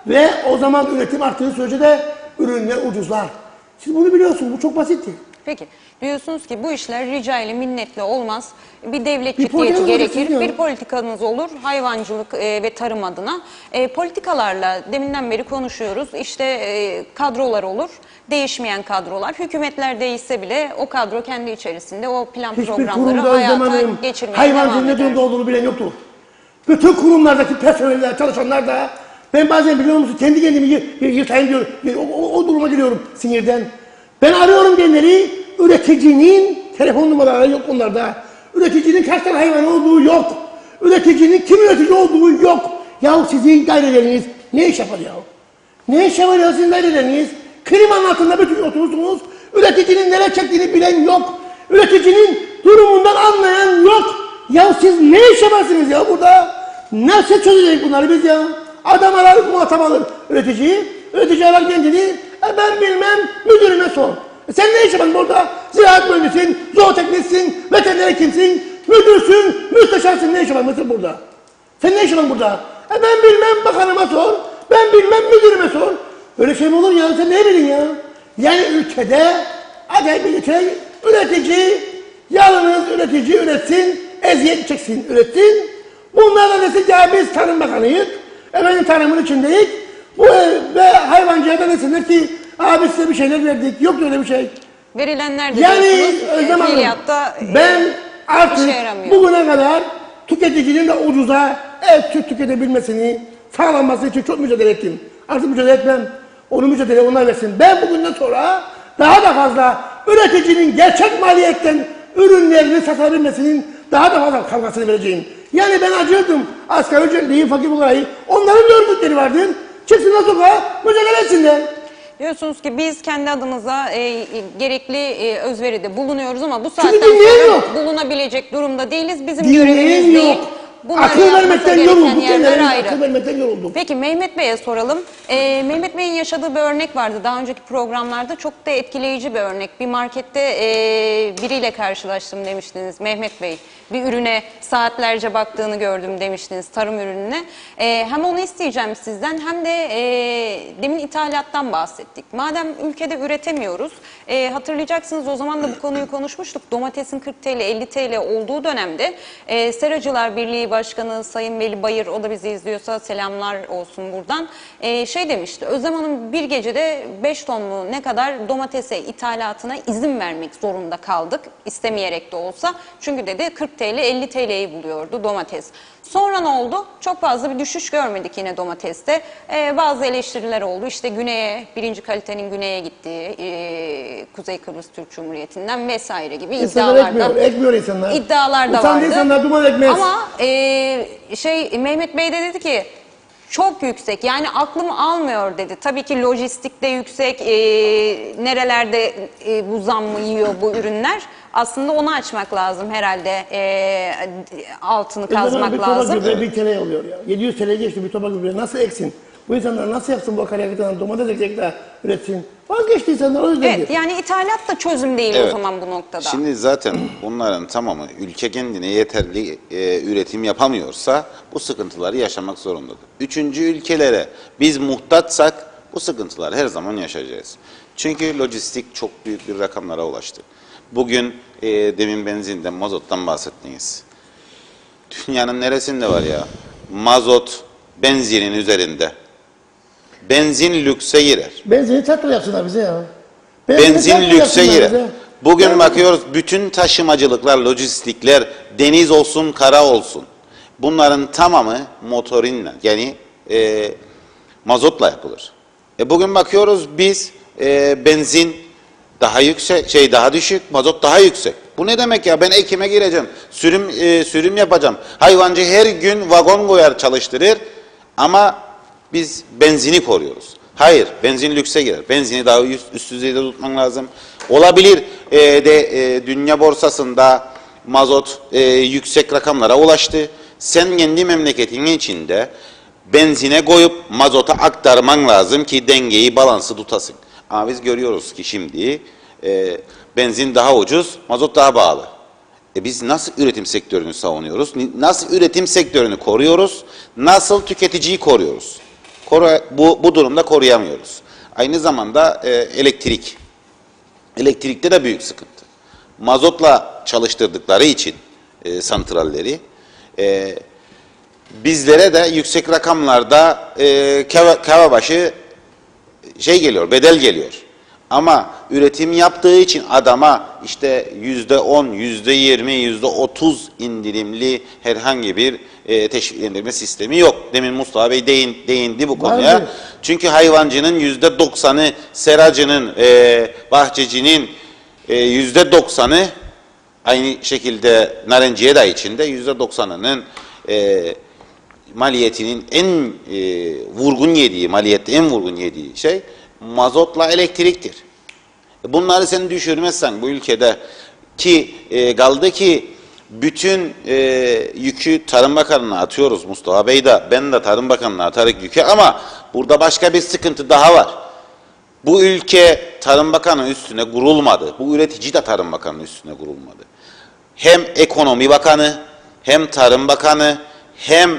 ve o zaman üretim arttığı sürece de ürünler ucuzlar. Siz bunu biliyorsunuz, bu çok basittir. Peki diyorsunuz ki bu işler rica ile minnetle olmaz. Bir devlet Bir ciddiyeti politikanız gerekir, olur. bir politikanız olur hayvancılık ve tarım adına. Politikalarla deminden beri konuşuyoruz. İşte kadrolar olur, değişmeyen kadrolar. Hükümetler değişse bile o kadro kendi içerisinde o plan Hiçbir programları kurumda hayata geçirmeye devam hayvancının ne eder. durumda olduğunu bilen yoktur. Bütün kurumlardaki personeller, çalışanlar da ben bazen biliyor musun kendi kendimi yırtayım diyor. O duruma giriyorum sinirden. Ben arıyorum genleri, üreticinin telefon numaraları yok onlarda. Üreticinin kaç tane hayvan olduğu yok. Üreticinin kim üretici olduğu yok. Yahu sizin daireleriniz ne iş yapar yahu? Ne iş yapar ya sizin daireleriniz? Klimanın altında bütün oturursunuz. Üreticinin neler çektiğini bilen yok. Üreticinin durumundan anlayan yok. Ya siz ne iş yaparsınız ya burada? Nasıl çözecek bunları biz ya? Adam arar, muhatap alır üreticiyi. Üretici arar kendini. Ben bilmem, müdürüme sor. Sen ne iş yapan burada? Ziraat mühendisisin, zooteknissin, veteriner hekimsin, müdürsün, müsteşarsın. Ne iş yapan mesela burada? Sen ne iş yapan burada? Ben bilmem, bakanıma sor. Ben bilmem, müdürüme sor. Öyle şey mi olur ya? Sen ne bilin ya? Yani ülkede, acayip bir ülke, üretici Yalnız üretici üretsin, eziyet çeksin, üretsin. Bunlarla desin ki ya biz Tarım Bakanıyız, efendim tarımın içindeyiz. Ve hayvancıya da desinler ki abi size bir şeyler verdik, yok öyle bir şey. Verilenler de Yani diyorsunuz, Özlem Hanım, fiiliyatta, ben artık işe yaramıyor. bugüne kadar tüketicinin de ucuza süt tüketebilmesini sağlanması için çok mücadele ettim. Artık mücadele etmem. Onu mücadele onlar versin. Ben bugünden sonra daha da fazla üreticinin gerçek maliyetten ürünlerini satabilmesinin daha da fazla kavgasını vereceğim. Yani ben acırdım. Asgari ücretliyi, fakir fukarayı. Onların da örgütleri vardır. Çıksınlar sokağa, mücadele etsinler. Diyorsunuz ki biz kendi adımıza gerekli özveride bulunuyoruz ama bu saatten dinleyen sonra yok. bulunabilecek durumda değiliz. Bizim Dinleyen görevimiz değil. yok. Bunları Akıl yapması vermekten gereken yorulduk. yerler ayrı. Akıl vermekten yorulduk. Peki Mehmet Bey'e soralım. Mehmet Bey'in yaşadığı bir örnek vardı daha önceki programlarda. Çok da etkileyici bir örnek. Bir markette biriyle karşılaştım demiştiniz Mehmet Bey. Bir ürüne saatlerce baktığını gördüm demiştiniz, tarım ürününe. Hem onu isteyeceğim sizden hem de demin ithalattan bahsettik. Madem ülkede üretemiyoruz, hatırlayacaksınız o zaman da bu konuyu konuşmuştuk. Domatesin 40 TL, 50 TL olduğu dönemde Seracılar Birliği Başkanı Sayın Veli Bayır, o da bizi izliyorsa selamlar olsun buradan. Şey demişti, Özlem Hanım bir gecede 5 ton mu ne kadar domatese ithalatına izin vermek zorunda kaldık. İstemeyerek de olsa. Çünkü dedi 40 TL, 50 TL'yi buluyordu domates. Sonra ne oldu? Çok fazla bir düşüş görmedik yine domateste. Bazı eleştiriler oldu. İşte güneye, birinci kalitenin güneye gittiği, Kuzey Kıbrıs Türk Cumhuriyeti'nden vesaire gibi iddialarda. Ekmiyor insanlar. İddialar da Utandı vardı. insanlar duman ekmez. Ama Mehmet Bey de dedi ki çok yüksek, yani aklım almıyor dedi. Tabii ki lojistikte yüksek, nerelerde bu zammı yiyor bu ürünler. Aslında onu açmak lazım herhalde, altını kazmak bir lazım. Bir topa gübre 1 TL oluyor ya. 700 TL geçti bir topa gübre, nasıl eksin? Bu insanlar nasıl yapsın bu akaryakıttan domates ekecek de üretsin? Vazgeçti insanlar, o yüzden. Evet, yani ithalat da çözüm değil o zaman bu noktada. Şimdi zaten bunların tamamı ülke kendine yeterli üretim yapamıyorsa bu sıkıntıları yaşamak zorundadır. Üçüncü ülkelere biz muhtaçsak bu sıkıntıları her zaman yaşayacağız. Çünkü lojistik çok büyük bir rakamlara ulaştı. Bugün demin benzinden, mazottan bahsettiniz. Dünyanın neresinde var ya? Mazot benzinin üzerinde. Benzin lükse girer. Benzini tekrar yapsınlar bize ya. Benzin lükse yapsınlar girer. bize. Bugün bakıyoruz bütün taşımacılıklar, lojistikler, deniz olsun, kara olsun. Bunların tamamı motorinle, yani mazotla yapılır. Bugün bakıyoruz biz benzin daha yüksek, daha düşük, mazot daha yüksek. Bu ne demek ya? Ben ekime gireceğim, sürüm yapacağım. Hayvancı her gün vagon koyar, çalıştırır ama biz benzini koruyoruz. Hayır, benzin lükse girer. Benzini daha üst düzeyde tutman lazım. Olabilir dünya borsasında mazot yüksek rakamlara ulaştı. Sen kendi memleketinin içinde benzine koyup mazota aktarman lazım ki dengeyi, balansı tutasın. Ama biz görüyoruz ki şimdi benzin daha ucuz, mazot daha pahalı. Biz nasıl üretim sektörünü savunuyoruz? Nasıl üretim sektörünü koruyoruz? Nasıl tüketiciyi koruyoruz? Bu durumda koruyamıyoruz. Aynı zamanda elektrik. Elektrikte de büyük sıkıntı. Mazotla çalıştırdıkları için santralleri bizlere de yüksek rakamlarda kava başı geliyor, bedel geliyor. Ama üretim yaptığı için adama işte %10, %20, %30 indirimli herhangi bir teşviklendirme sistemi yok. Demin Mustafa Bey değindi bu konuya. Vardır. Çünkü hayvancının %90'ı, seracının, bahçecinin %90'ı, aynı şekilde narenciye de içinde %90'ının maliyetinin en vurgun yediği şey mazotla elektriktir. Bunları sen düşürmezsen bu ülkede ki kaldı ki bütün yükü Tarım Bakanı'na atıyoruz. Mustafa Bey de ben de Tarım Bakanı'na atarık yükü ama burada başka bir sıkıntı daha var. Bu ülke Tarım Bakanı üstüne kurulmadı. Bu üretici de Tarım Bakanı üstüne kurulmadı. Hem Ekonomi Bakanı, hem Tarım Bakanı, hem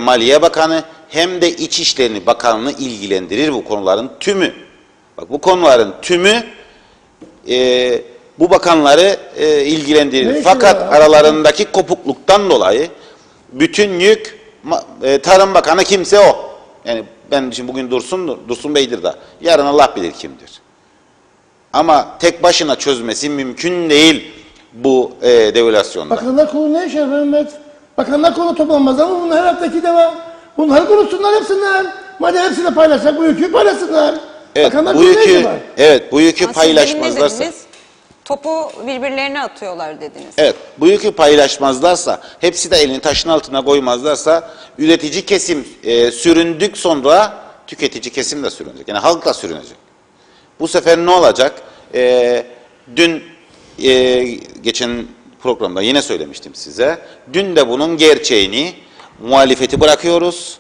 Maliye Bakanı, hem de İçişleri Bakanlığı ilgilendirir bu konuların tümü. Bak bu konuların tümü bu bakanları ilgilendirir. Ne Fakat işi var? aralarındaki kopukluktan dolayı bütün yük Tarım Bakanı kimse o. Yani ben şimdi bugün Dursun Bey'dir da yarın Allah bilir kimdir. Ama tek başına çözmesi mümkün değil bu devalüasyonda. Bakanlar Kurulu ne işe yarar Mehmet? Bakanlar Kurulu toplanmaz ama bunlar her haftaki deva. Bunları konuşsunlar, yapsınlar. Madem hepsini paylaşacak bu yükü paylaşsınlar. Evet, Bakanlar bu Kurulu ne işi yükü var? bu yükü Aslında demin ne paylaşmazlarsa. dediniz? Topu birbirlerine atıyorlar dediniz. Evet, bu yükü paylaşmazlarsa, hepsi de elini taşın altına koymazlarsa, üretici kesim süründük sonra tüketici kesim de sürünecek. Yani halk da sürünecek. Bu sefer ne olacak? Dün geçen programda yine söylemiştim size. Dün de bunun gerçeğini, muhalefeti bırakıyoruz.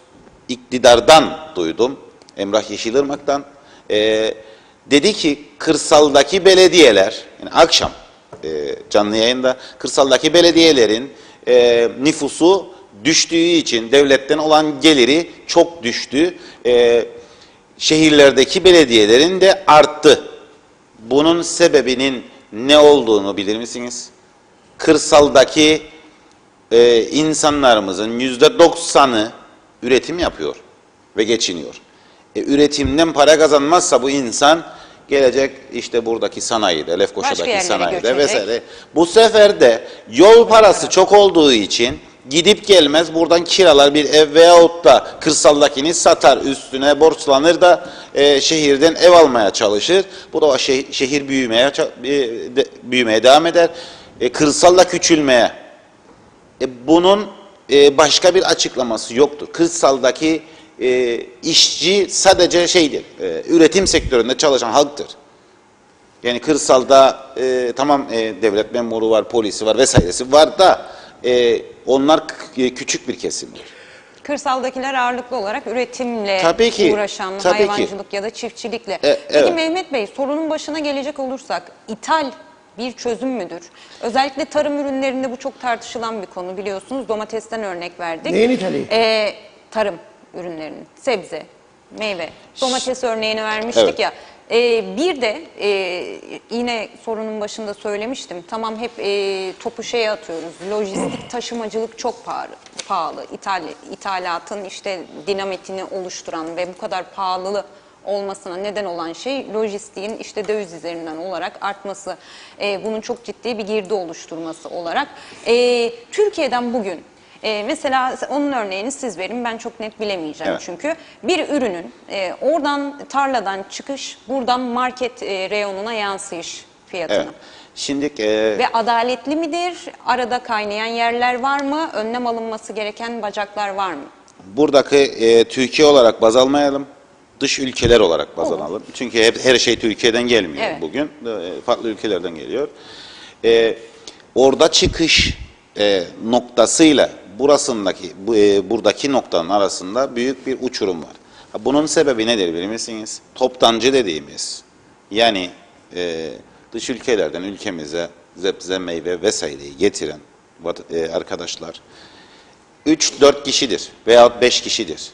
İktidardan duydum, Emrah Yeşilırmak'tan. Dedi ki kırsaldaki belediyeler, yani akşam canlı yayında kırsaldaki belediyelerin nüfusu düştüğü için devletten olan geliri çok düştü. Şehirlerdeki belediyelerin de arttı. Bunun sebebinin ne olduğunu bilir misiniz? Kırsaldaki insanlarımızın %90'ı üretim yapıyor ve geçiniyor. Üretimden para kazanmazsa bu insan gelecek işte buradaki sanayide, Başka Lefkoşa'daki yerlere sanayide göçecek. vesaire. Bu sefer de yol parası çok olduğu için gidip gelmez buradan kiralar bir ev veyahut da kırsaldakini satar, üstüne borçlanır da şehirden ev almaya çalışır. Bu da o şehir büyümeye devam eder. Kırsal da küçülmeye. Bunun başka bir açıklaması yoktur. Kırsaldaki işçi sadece şeydir, üretim sektöründe çalışan halktır. Yani kırsalda tamam devlet memuru var, polisi var vesairesi var da onlar küçük bir kesimdir. Kırsaldakiler ağırlıklı olarak üretimle Tabii ki, uğraşan, tabii ki. hayvancılık ya da çiftçilikle. Evet. Peki Mehmet Bey, sorunun başına gelecek olursak, ithal bir çözüm müdür? Özellikle tarım ürünlerinde bu çok tartışılan bir konu, biliyorsunuz. Domatesten örnek verdik. Neyin ithali? Tarım ürünlerinin, sebze, meyve. Domates örneğini vermiştik Evet. ya. Bir de yine sorunun başında söylemiştim. Tamam, hep topu şeye atıyoruz. Lojistik, taşımacılık çok pahalı. İthalatın işte dinamitini oluşturan ve bu kadar pahalı olmasına neden olan şey lojistiğin işte döviz üzerinden olarak artması. Bunun çok ciddi bir girdi oluşturması olarak. Türkiye'den bugün mesela onun örneğini siz verin, ben çok net bilemeyeceğim. Evet. Çünkü bir ürünün oradan tarladan çıkış, buradan market reyonuna yansıyış fiyatına. Evet. Şimdi Ve adaletli midir? Arada kaynayan yerler var mı? Önlem alınması gereken bacaklar var mı? buradaki Türkiye olarak baz almayalım. Dış ülkeler olarak baz Olur. alalım. Çünkü her şey Türkiye'den gelmiyor Evet. bugün. Farklı ülkelerden geliyor. Orada çıkış noktasıyla buradaki noktanın arasında büyük bir uçurum var. Bunun sebebi nedir bilir misiniz? Toptancı dediğimiz, yani dış ülkelerden ülkemize sebze, meyve vesaireyi getiren arkadaşlar 3-4 kişidir veya 5 kişidir.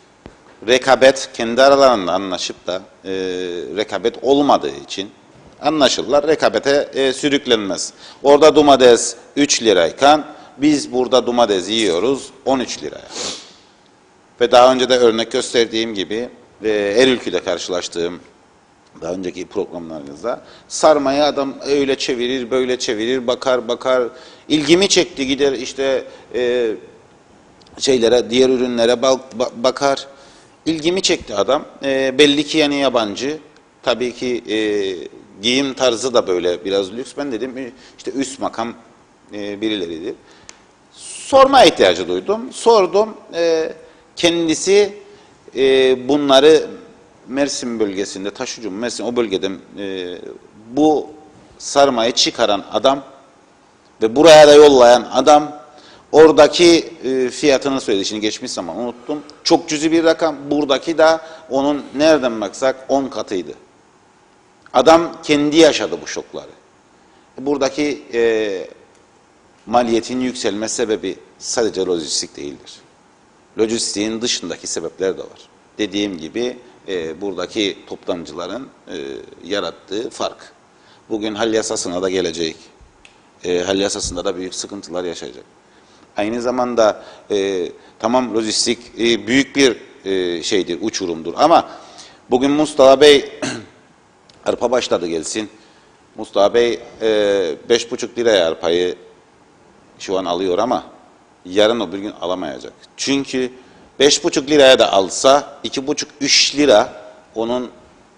Rekabet kendi aralarında anlaşıp da rekabet olmadığı için anlaşırlar. Rekabete sürüklenmez. Orada domates 3 lirayken biz burada domates yiyoruz 13 liraya. Ve daha önce de örnek gösterdiğim gibi her ülkede karşılaştığım daha önceki programlarınızda sarmayı adam öyle çevirir, böyle çevirir, bakar. İlgimi çekti, gider işte diğer ürünlere bakar. İlgimi çekti adam. Belli ki yani yabancı. Tabii ki giyim tarzı da böyle biraz lüks. Ben dedim işte üst makam birileridir. Sorma ihtiyacı duydum. Sordum. Kendisi bunları Mersin bölgesinde, Taşucu Mersin o bölgeden bu sarmayı çıkaran adam ve buraya da yollayan adam oradaki fiyatını söyledi. Şimdi geçmiş zaman unuttum. Çok cüzi bir rakam. Buradaki de onun nereden baksak 10 katıydı. Adam kendi yaşadı bu şokları. Buradaki maliyetin yükselme sebebi sadece lojistik değildir. Lojistiğin dışındaki sebepler de var. Dediğim gibi buradaki toptancıların yarattığı fark. bugün hal yasasına da gelecek. Hal yasasında da büyük sıkıntılar yaşayacak. Aynı zamanda tamam lojistik büyük bir şeydir, uçurumdur ama bugün Mustafa Bey arpa başladı gelsin. Mustafa Bey 5,5 liraya arpayı şu an alıyor ama yarın öbür gün alamayacak. Çünkü 5,5 liraya da alsa 2,5-3 lira onun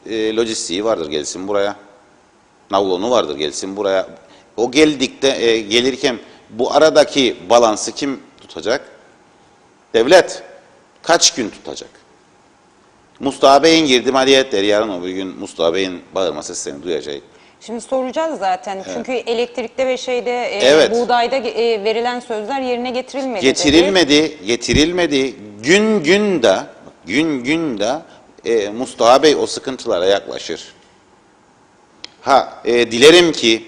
lojistiği vardır gelsin buraya. Naylonu vardır gelsin buraya. O gelirken bu aradaki balansı kim tutacak? Devlet. Kaç gün tutacak? Mustafa Bey'in girdi maliyetleri yarın öbür gün Mustafa Bey'in bağırma seslerini duyacak. Şimdi soracağız zaten. Evet. Çünkü elektrikte ve buğdayda verilen sözler yerine getirilmedi. Getirilmedi. Gün günde Mustafa Bey o sıkıntılara yaklaşır. Dilerim ki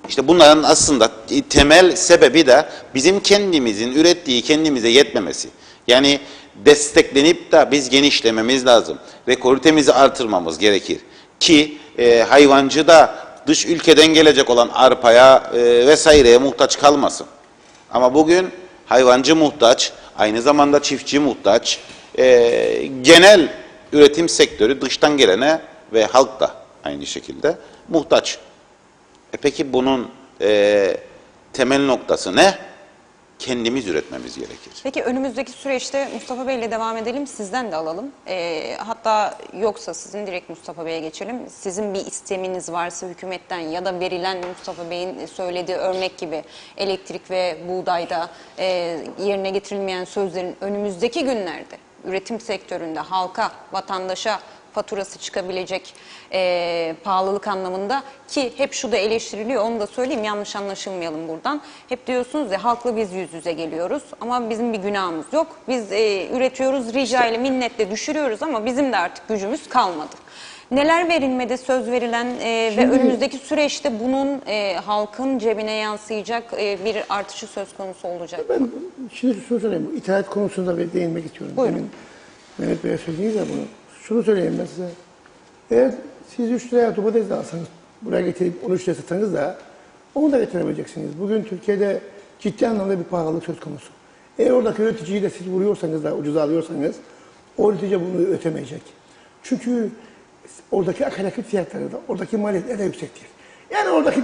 işte bunların aslında temel sebebi de bizim kendimizin ürettiği kendimize yetmemesi. Yani desteklenip de biz genişlememiz lazım. Rekoltemizi artırmamız gerekir. Ki hayvancı da dış ülkeden gelecek olan arpaya vesaireye muhtaç kalmasın. Ama bugün hayvancı muhtaç, aynı zamanda çiftçi muhtaç, genel üretim sektörü dıştan gelene ve halk da aynı şekilde muhtaç. Peki bunun temel noktası ne? Kendimiz üretmemiz gerekir. Peki önümüzdeki süreçte Mustafa Bey ile devam edelim, sizden de alalım. Hatta yoksa sizin direkt Mustafa Bey'e geçelim. Sizin bir isteminiz varsa hükümetten ya da verilen Mustafa Bey'in söylediği örnek gibi elektrik ve buğdayda yerine getirilmeyen sözlerin önümüzdeki günlerde üretim sektöründe halka, vatandaşa faturası çıkabilecek pahalılık anlamında, ki hep şu da eleştiriliyor, onu da söyleyeyim, yanlış anlaşılmayalım buradan. Hep diyorsunuz ya, halkla biz yüz yüze geliyoruz ama bizim bir günahımız yok. Biz üretiyoruz, rica ile minnetle düşürüyoruz ama bizim de artık gücümüz kalmadı. Neler verilmedi, söz verilen ve önümüzdeki süreçte bunun halkın cebine yansıyacak bir artışı söz konusu olacak? Ben şimdi şunu söyleyeyim, bu ithalat konusunda değinmek istiyorum. Buyurun. Demin Mehmet Bey'e söylediğiniz ya bunu. Şunu söyleyeyim ben size. Eğer siz 3 liraya domates de alsanız, buraya getirip 13 liraya satsanız da onu da getiremeyeceksiniz. Bugün Türkiye'de ciddi anlamda bir pahalılık söz konusu. Eğer oradaki üreticiyi de siz vuruyorsanız da ucuza alıyorsanız, o üretici bunu ötemeyecek. Çünkü oradaki akaryakıt fiyatları da, oradaki maliyetler de yüksektir. Yani oradaki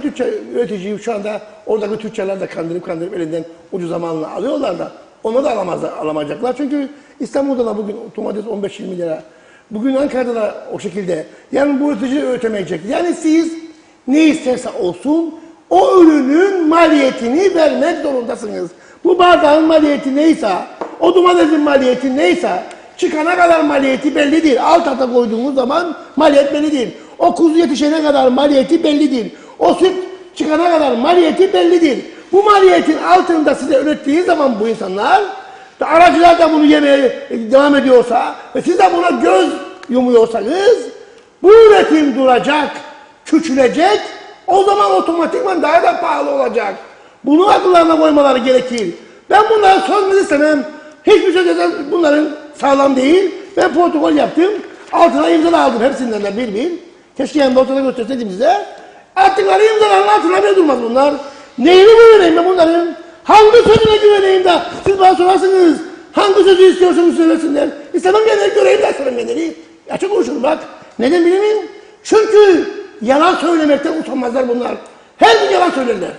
üreticiyi şu anda oradaki tüccarlar da kandırıp elinden ucuza malını alıyorlar da onu da alamayacaklar. Çünkü İstanbul'da da bugün domates 15-20 lira. Bugün Ankara'da da o şekilde. Yani bu üretici ötemeyecek. Yani siz ne isterse olsun o ürünün maliyetini vermek zorundasınız. Bu bardağın maliyeti neyse, o domatesin maliyeti neyse, çıkana kadar maliyeti bellidir. Alt alta koyduğumuz zaman maliyet bellidir. O kuzu yetişene kadar maliyeti bellidir. O süt çıkana kadar maliyeti bellidir. Bu maliyetin altında size ürettiği zaman bu insanlar, aracılar da bunu yemeye devam ediyorsa ve siz de buna göz yumuyorsanız bu üretim duracak, küçülecek, o zaman otomatikman daha da pahalı olacak. Bunu akıllarına koymaları gerekir. Ben bunların söz istemem. Hiçbir şey desem bunların sağlam değil. Ben protokol yaptım. Altına imza aldım hepsinden de bir. Keşke yanında ortada gösterseydim size. Attıkları imzaların altına bile durmaz bunlar. Neyini güveneyim ben bunların? Hangi sözüne güveneyim de siz bana sorarsınız. Hangi sözü istiyorsanız söylesinler. İstemem genel göreyim de istemem geneli. Açık konuşurum bak. Neden biliyor musun? Çünkü yalan söylemekten utanmazlar bunlar. Her gün yalan söylerler.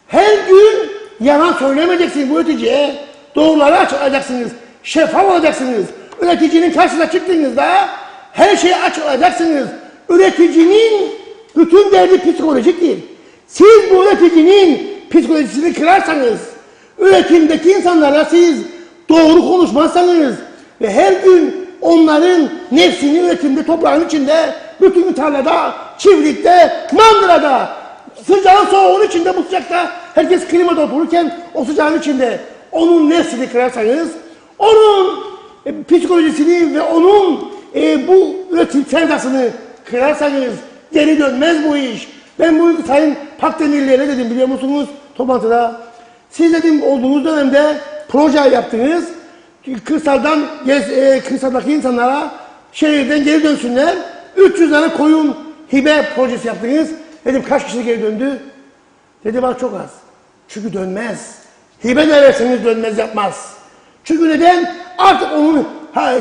Her gün yalan söylemeyeceksiniz bu üreticiye. Doğruları açıklayacaksınız. Şeffaf olacaksınız. Üreticinin karşısına çıktığınızda her şeyi açıklayacaksınız. Üreticinin bütün derdi psikolojiktir. Siz bu üreticinin psikolojisini kırarsanız, üretimdeki insanlara siz doğru konuşmazsanız ve her gün onların nefsini üretimde, toprağın içinde, bütün tarlada, çiftlikte, mandırada, sıcağın soğuğun içinde, bu sıcakta herkes klimada otururken o sıcağın içinde onun nefsini kırarsanız, onun psikolojisini ve onun bu üretim sevdasını kırarsanız geri dönmez bu iş. Ben bu Sayın Pakdemirli'ye ne dedim biliyor musunuz toplantıda? Siz dedim olduğunuz dönemde proje yaptınız. Kırsaldaki insanlara şehirden geri dönsünler. 300 tane koyun hibe projesi yaptınız. Dedim kaç kişi geri döndü? Dedi bak çok az. Çünkü dönmez. Hibe de verseniz dönmez, yapmaz. Çünkü neden? Artık onun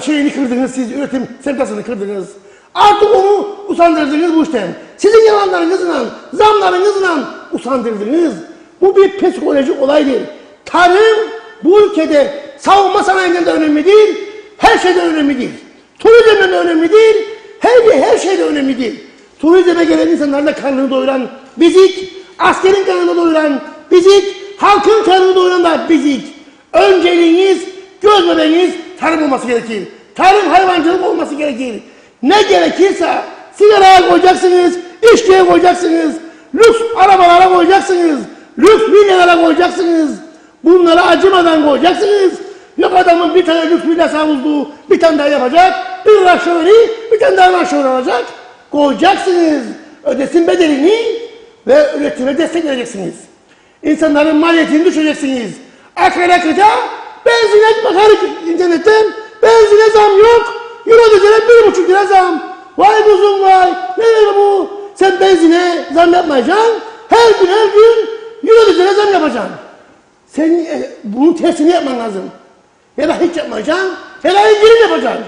şeyini kırdınız siz, üretim sevdasını kırdınız. Artık onu usandırdınız bu işten. Sizin yalanlarınızla, zamlarınızla usandırdınız. Bu bir psikolojik olaydır. Tarım bu ülkede savunma sanayinden de önemli değil, her şeyde önemli değil. Turizmden de önemli değil, her şeyde önemli değil. Turizme gelen insanların da karnını doyuran bizik, askerin karnını doyuran bizik, halkın karnını doyuran da bizik. Önceliğiniz, göz bebeğiniz tarım olması gerekir. Tarım hayvancılık olması gerekir. Ne gerekirse sigaraya koyacaksınız, içkiye koyacaksınız, lüks arabalara koyacaksınız, lüks villalara koyacaksınız. Bunları acımadan koyacaksınız. Yok adamın bir tane lüks villası havuzluğu, bir tane daha yapacak, bir raşörü, bir tane daha raşör alacak. Koyacaksınız. Ödesin bedelini ve üretime destek vereceksiniz. İnsanların maliyetini düşüreceksiniz. Akaryakıta benzine bakar internetten, benzine zam yok. Euro dizene 1,5 lira zam. Vay kuzum vay. Ne bu? Sen benzine zam yapmayacaksın. Her gün Euro dizene zam yapacaksın. Sen bunun tersini yapman lazım. Ya da hiç yapmayacaksın. Ya da indirim yapacaksın.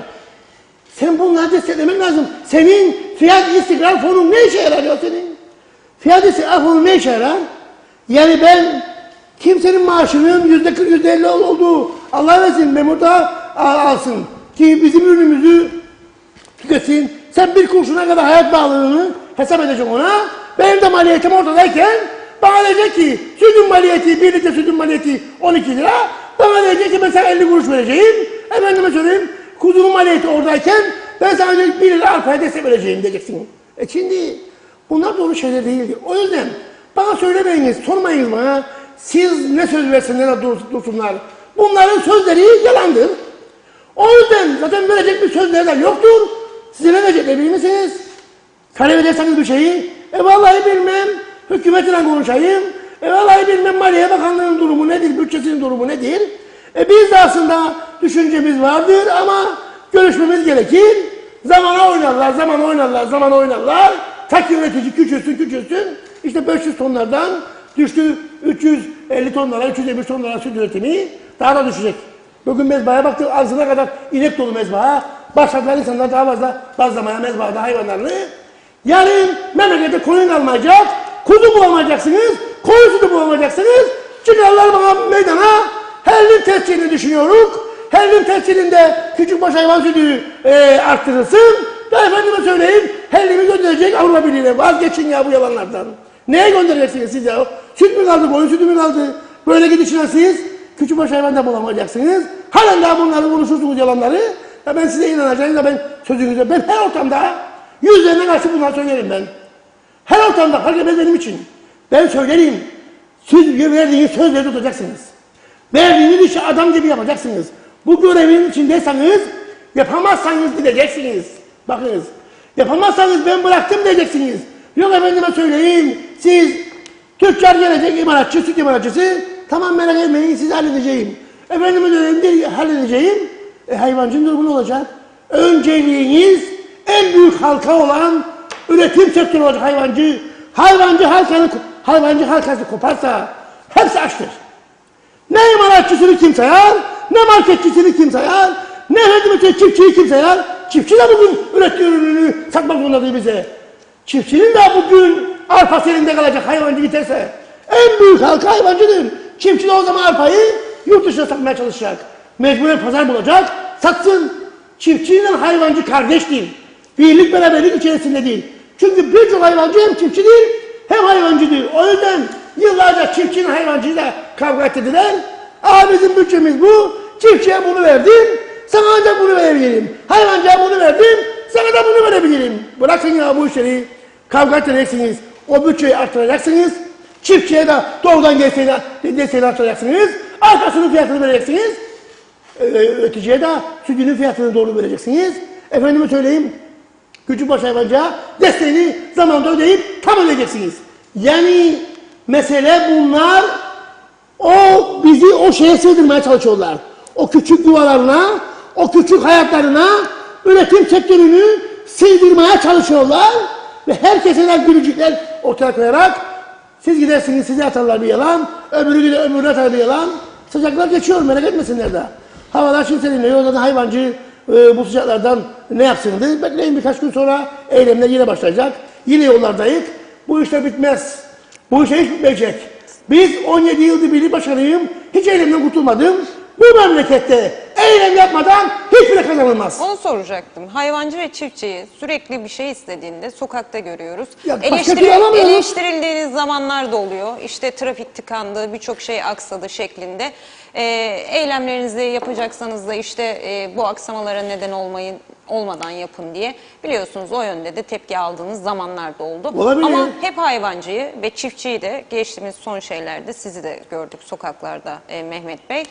Sen bunları desteklemek lazım. Senin fiyat istikrar fonun ne işe yarar senin? Fiyat istikrar fonu ne işe yarar? Yani ben kimsenin maaşının %40, %50 olduğu Allah versin memur da alsın. Ki bizim ürünümüzü tüketsin. Sen bir kurşuna kadar hayat bağlılığını hesap edeceksin ona. Benim de maliyetim ortadayken bana diyecek ki sütün maliyeti, 1 litre sütün maliyeti 12 lira. Bana diyecek ki ben sana 50 kuruş vereceğim. Efendime söyleyeyim kuzunun maliyeti oradayken ben sana 1 lira arpaya destek vereceğim diyeceksin. Şimdi bunlar doğru şeyler değildir. O yüzden bana söylemeyiniz, sormayınız bana. Siz ne söz versinler dursunlar. Bunların sözleri yalandır. O yüzden zaten verecek bir sözleri de yoktur. Size ne verecekler bilir misiniz? Talep ederseniz bir şeyi, vallahi bilmem, hükümetle konuşayım, vallahi bilmem Maliye Bakanlığı'nın durumu nedir, bütçesinin durumu nedir? Biz de aslında düşüncemiz vardır ama görüşmemiz gerekir. Zamana oynarlar. Ta ki üretici küçülsün. İşte 500 tonlardan düştü 350 tonlara, 350 tonlara süt üretimi daha da düşecek. Bugün mezbahaya baktık ağzına kadar inek dolu mezbaha. Başladılar insanlar daha fazla bazlamaya mezbahada hayvanlarını. Yarın memlekette koyun almayacak, kuzu bulamayacaksınız, koyun sütü bulamayacaksınız. Çıkarlar bana meydana, hellim tescilini düşünüyoruz. Hellim tescilinde küçükbaş hayvan sütü arttırılsın. Ben efendime söyleyeyim, hellimi gönderecek Avrupa Birliği'ne. Vazgeçin ya bu yalanlardan. Neye göndereceksiniz siz ya? Süt mü kaldı, koyun sütü mü kaldı? Böyle gidişine siz küçükbaş hayvan da bulamayacaksınız. Halen daha bunları konuşursunuz yalanları. Ya ben size inanacağım da ben sözünüze, ben her ortamda yüzlerine karşı bunları söylerim ben. Her ortamda, fark etmez benim için. Ben söylerim. Siz verdiğiniz sözleri tutacaksınız. Verdiğiniz işi adam gibi yapacaksınız. Bu görevin içindeyseniz, yapamazsanız gideceksiniz. Bakınız, yapamazsanız ben bıraktım diyeceksiniz. Yok efendime söyleyeyim, siz tüccar gelecek imalatçı, süt imalatçısı, tamam merak etmeyin sizi halledeceğim. Efendime söyleyeyim, halledeceğim. Hayvancının durumu ne olacak? Önceliğiniz en büyük halka olan üretim sektörü olacak hayvancı. Hayvancı halkası koparsa hepsi açtır. Ne imalatçısını kim sayar, ne marketçisini kim sayar, ne efendime çiftçiyi kim sayar. Çiftçi de bugün ürettiği ürününü satmak zorundadır bize. Çiftçinin de bugün arpası elinde kalacak hayvancı biterse. En büyük halka hayvancıdır. Çiftçi de o zaman arpayı yurt dışına satmaya çalışacak. Mecburen pazar bulacak, satsın. Çiftçiyle hayvancı kardeştir. Birlik beraberlik içerisinde değil. Çünkü birçok hayvancı hem çiftçidir hem hayvancıdır. O yüzden yıllarca çiftçinin hayvancıyla kavga ettiler. Bizim bütçemiz bu, çiftçiye bunu verdim, sana ancak bunu verebilirim. Hayvancıya bunu verdim, sana da bunu verebilirim. Bırakın ya bu işleri, kavga edeceksiniz. O bütçeyi arttıracaksınız. Çiftçiye de doğrudan desteğini arttıracaksınız. Arkasının fiyatını vereceksiniz. Üreticiye de sütünün fiyatını doğru vereceksiniz. Efendime söyleyeyim, küçükbaş hayvancıya desteğini zamanında ödeyip tam ödeyeceksiniz. Yani mesele bunlar, bizi o şeye sığdırmaya çalışıyorlar. O küçük yuvalarına, o küçük hayatlarına üretim sektörünü sığdırmaya çalışıyorlar ve herkese de gülücükler ortaya koyarak siz gidersiniz, size atarlar bir yalan, öbürü gider öbürüne atar bir yalan. Sıcaklar geçiyor, merak etmesinler de. Havalar şimdi serinliyor, zaten hayvancı bu sıcaklardan ne yapsındı? Bekleyin, birkaç gün sonra eylemler yine başlayacak. Yine yollardayız. Bu işler bitmez. Bu işe hiç bitmeyecek. Biz 17 yıldır birlik başkanıyım, hiç eylemden kurtulmadım. Bu memlekette eylem yapmadan hiçbir kazanılmaz. Onu soracaktım. Hayvancı ve çiftçiyi sürekli bir şey istediğinde sokakta görüyoruz. Ya başka türlü alamıyoruz. Eleştirildiğiniz zamanlar da oluyor. İşte trafik tıkandı, birçok şey aksadı şeklinde. Eylemlerinizi yapacaksanız da işte bu aksamalara neden olmadan yapın diye. Biliyorsunuz o yönde de tepki aldığınız zamanlar da oldu. Olabilir. Ama hep hayvancıyı ve çiftçiyi de geçtiğimiz son şeylerde sizi de gördük sokaklarda Mehmet Bey.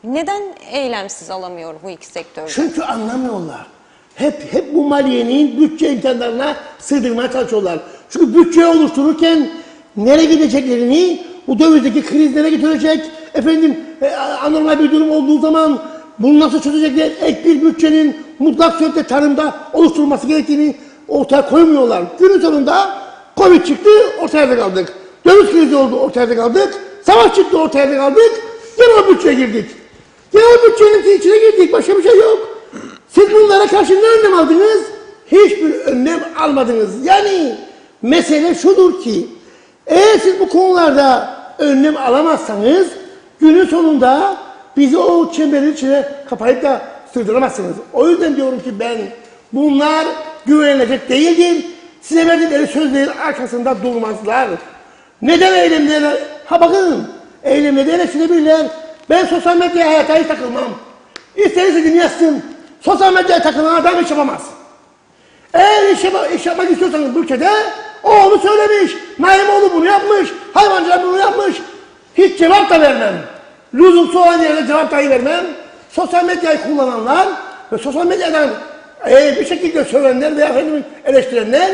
Neden eylemsiz alamıyor bu iki sektör? Çünkü anlamıyorlar. Hep bu maliyenin bütçe imkanlarına sığdırmaya çalışıyorlar. Çünkü bütçe oluştururken nereye gideceklerini, bu dövizdeki krizlere götürecek, anormal bir durum olduğu zaman bunu nasıl çözecekler, ek bir bütçenin mutlak surette tarımda oluşturulması gerektiğini ortaya koymuyorlar. Günün sonunda Covid çıktı, ortaya kaldık. Döviz krizi oldu, ortaya kaldık. Savaş çıktı, ortaya kaldık. Yine o bütçeye girdik. Yine o bütçenin içine girdik, başka bir şey yok. Siz bunlara karşı ne önlem aldınız? Hiçbir önlem almadınız. Yani mesele şudur ki, eğer siz bu konularda önlem alamazsanız, günün sonunda bizi o çemberin içine kapayıp da sığdıramazsınız. O yüzden diyorum ki ben, bunlar güvenilecek değildir. Size verdikleri sözlerin arkasında durmazlar. Neden eylemlerler? Ha bakın, eylemleri eleştirebilirler. Ben sosyal medya hayata hiç takılmam. İsterse yazsın. Sosyal medyaya takılan adam iş yapamaz. Eğer iş yapmak istiyorsanız bu ülkede, o onu söylemiş. Naimoğlu bunu yapmış. Hayvancılar bunu yapmış. Hiç cevap da vermem. Lüzumsuz olan yerde cevap dahi vermem. Sosyal medyayı kullananlar ve sosyal medyadan bir şekilde söylenenler veya eleştirenler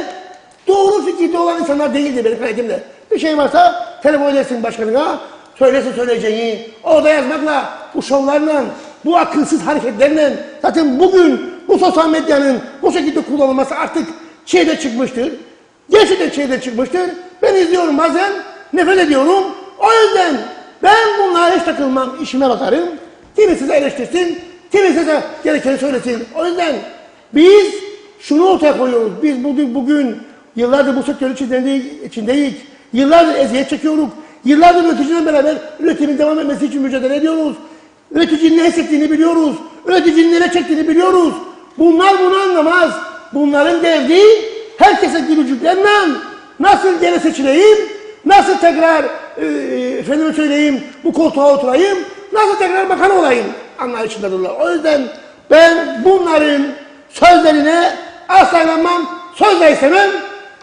doğru fikirde olan insanlar değildir benim kanaatimle. Bir şey varsa telefon edersin başkanına, söylesin söyleyeceğini, orada yazmakla, bu şovlarla, bu akılsız hareketlerle zaten bugün bu sosyal medyanın bu şekilde kullanılması artık şeyde çıkmıştır. Gerçekten şeyde çıkmıştır. Ben izliyorum bazen, nefret ediyorum. O yüzden ben bunlara hiç takılmam, işime bakarım. Kimisi de eleştirsin, kimisi de gerekeni söylesin. O yüzden biz şunu ortaya koyuyoruz. Biz bugün yıllardır bu sektörün içindeyiz. Yıllardır eziyet çekiyoruz. Yıllardır üreticiyle beraber üretimin devam etmesi için mücadele ediyoruz. Üreticinin ne hissettiğini biliyoruz. Üreticinin nereye çektiğini biliyoruz. Bunlar bunu anlamaz. Bunların derdi herkese gülücüklerle nasıl gene seçileyim, nasıl tekrar bu koltuğa oturayım, nasıl tekrar bakan olayım anlayışındadırlar. O yüzden ben bunların sözlerine asla inanmam, söz de istemem.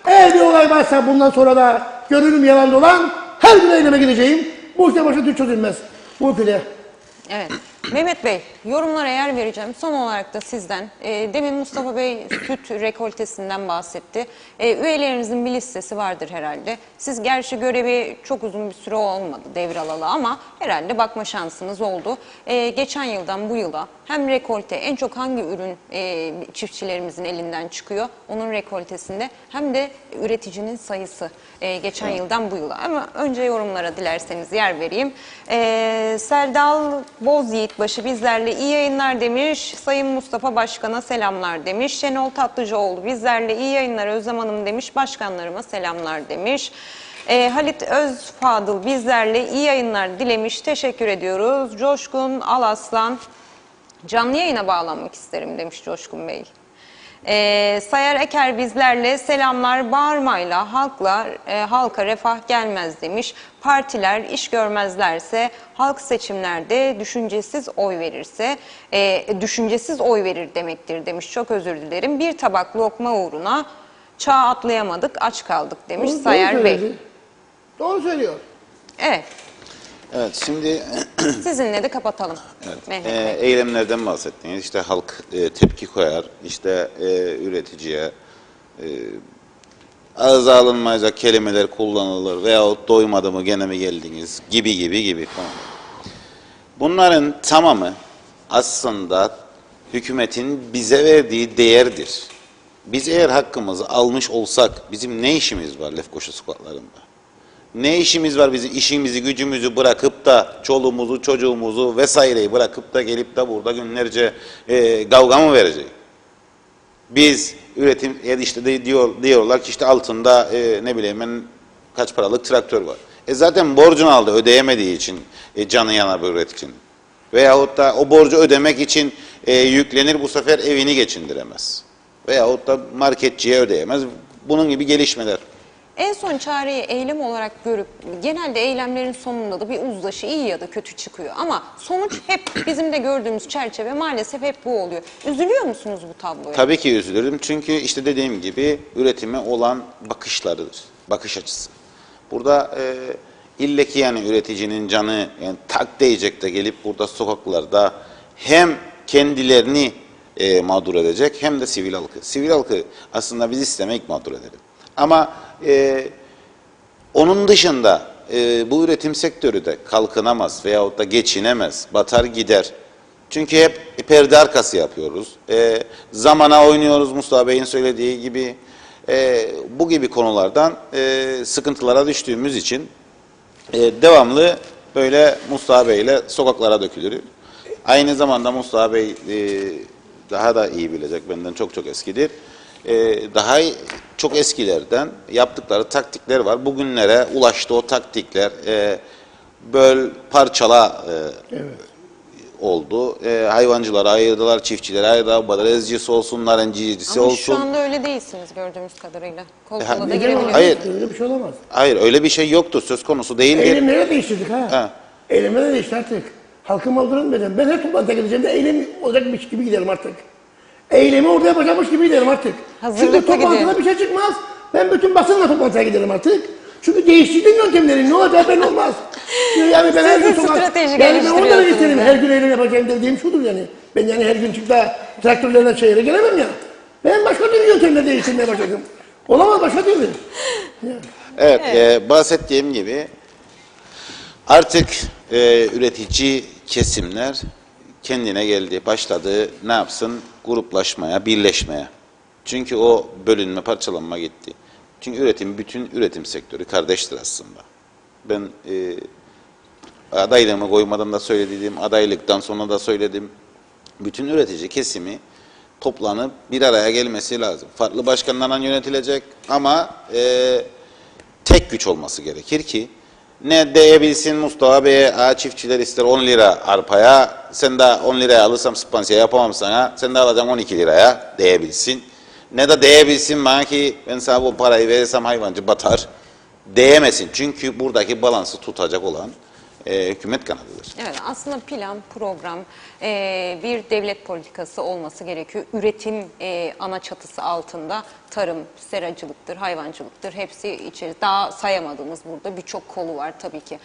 Eğer bir olay varsa bundan sonra da görünüm yalan olan her gün eyleme gideceğim. Bu işte başa düş çözülmez. Bu ülkede. Evet. Mehmet Bey, yorumlara yer vereceğim. Son olarak da sizden. Demin Mustafa Bey süt rekoltesinden bahsetti. Üyelerinizin bir listesi vardır herhalde. Siz gerçi görevi çok uzun bir süre olmadı devralalı ama herhalde bakma şansınız oldu. Geçen yıldan bu yıla hem rekolte en çok hangi ürün çiftçilerimizin elinden çıkıyor onun rekoltesinde hem de üreticinin sayısı geçen yıldan bu yıla. Ama önce yorumlara dilerseniz yer vereyim. Serdal Bozyiğitbaşı bizlerle iyi yayınlar demiş. Sayın Mustafa Başkan'a selamlar demiş. Şenol Tatlıcıoğlu bizlerle iyi yayınlar Özlem Hanım demiş. Başkanlarıma selamlar demiş. Halit Özfadıl bizlerle iyi yayınlar dilemiş. Teşekkür ediyoruz. Coşkun Alaslan canlı yayına bağlanmak isterim demiş Coşkun Bey. Sayar Eker bizlerle selamlar, bağırmayla halka refah gelmez demiş. Partiler iş görmezlerse, halk seçimlerde düşüncesiz oy verirse, düşüncesiz oy verir demektir demiş. Çok özür dilerim. Bir tabak lokma uğruna çağ atlayamadık, aç kaldık demiş Sayar Bey. Doğru söylüyor. Evet. Evet, şimdi Sizinle de kapatalım. Evet. Mehmet Bey. eylemlerden bahsettiniz. İşte halk tepki koyar, işte üreticiye ağza alınmayacak kelimeler kullanılır veyahut doymadı mı gene mi geldiniz gibi. Bunların tamamı aslında hükümetin bize verdiği değerdir. Biz eğer hakkımızı almış olsak bizim ne işimiz var Lefkoşa sokaklarında? Ne işimiz var bizim işimizi, gücümüzü bırakıp da çoluğumuzu, çocuğumuzu vesaireyi bırakıp da gelip de burada günlerce kavga mı verecek? Biz üretim işte diyorlar ki işte altında ne bileyim ben kaç paralık traktör var. Zaten borcunu aldı ödeyemediği için canı yanar bu üreticinin. Veyahut da o borcu ödemek için yüklenir bu sefer evini geçindiremez. Veyahut da marketçiye ödeyemez. Bunun gibi gelişmeler. En son çareyi eylem olarak görüp genelde eylemlerin sonunda da bir uzlaşı iyi ya da kötü çıkıyor. Ama sonuç hep bizim de gördüğümüz çerçeve maalesef hep bu oluyor. Üzülüyor musunuz bu tabloya? Tabii ki üzülürüm çünkü işte dediğim gibi üretime olan bakışlarıdır, bakış açısı. Burada ille ki yani üreticinin canı yani tak değecek de gelip burada sokaklarda hem kendilerini mağdur edecek hem de sivil halkı. Sivil halkı aslında biz istemek mağdur edelim. Ama onun dışında bu üretim sektörü de kalkınamaz veyahut da geçinemez, batar gider. Çünkü hep perde arkası yapıyoruz. Zamana oynuyoruz Mustafa Bey'in söylediği gibi. Bu gibi konulardan sıkıntılara düştüğümüz için devamlı böyle Mustafa Bey'le sokaklara dökülür. Aynı zamanda Mustafa Bey daha da iyi bilecek, benden çok çok eskidir. Daha çok eskilerden yaptıkları taktikler var. Bugünlere ulaştı o taktikler. Böl, parçala Evet. oldu. Hayvancılara ayırdılar, çiftçilere ayırdılar. Badalezcisi olsun, narencicisi Ama olsun. şu anda öyle değilsiniz gördüğümüz kadarıyla. Koltuğuna da Neden Neden girebiliyorsunuz. Hayır. Öyle bir şey olamaz. Hayır, öyle bir şey yoktur. Söz konusu değildir. Eylemleri değiştirdik ha. Ha. Eylemleri değişti artık. Halkı mağdurlanmayacağım. Ben her toplantıya gideceğim de eylem olacakmış gibi giderim artık. Eylemi orada yapacakmış gibi giderim artık. Hazırlıklı Çünkü toplantıda gidiyor. bir şey çıkmaz. Ben bütün basınla toplantıya giderim artık. Çünkü değiştirdim yöntemleri. Ne olacak ben olmaz. Yani ben her gün Siz strateji yani ben onları geliştiriyorsunuz getirim. yani. Her gün eylem yapacağım dediğim şudur yani. Ben yani her gün çıkıp da traktörlerine çayıra gelemem ya. Ben başka bir yöntemle değiştirmeye başladım. Olamaz başka türlü. Evet, bahsettiğim gibi artık üretici kesimler kendine geldi, başladı ne yapsın? Gruplaşmaya, birleşmeye. Çünkü o bölünme, parçalanma gitti. Çünkü bütün üretim sektörü kardeştir aslında. Ben adaylığımı koymadan da söyledim, adaylıktan sonra da söyledim. Bütün üretici kesimi toplanıp bir araya gelmesi lazım. Farklı başkanlarla yönetilecek ama tek güç olması gerekir ki ne diyebilsin Mustafa Bey'e çiftçiler ister 10 lira arpaya, sen de 10 liraya alırsam spansiye yapamam sana, sen de alacaksın 12 liraya diyebilsin. Ne de diyebilsin bana ki ben sana bu parayı verirsem hayvancı batar diyemesin. Çünkü buradaki balansı tutacak olan hükümet kanadıdır. Evet, aslında plan, program, bir devlet politikası olması gerekiyor. Üretim ana çatısı altında tarım, seracılıktır, hayvancılıktır hepsi içeri. Daha sayamadığımız burada birçok kolu var tabii ki.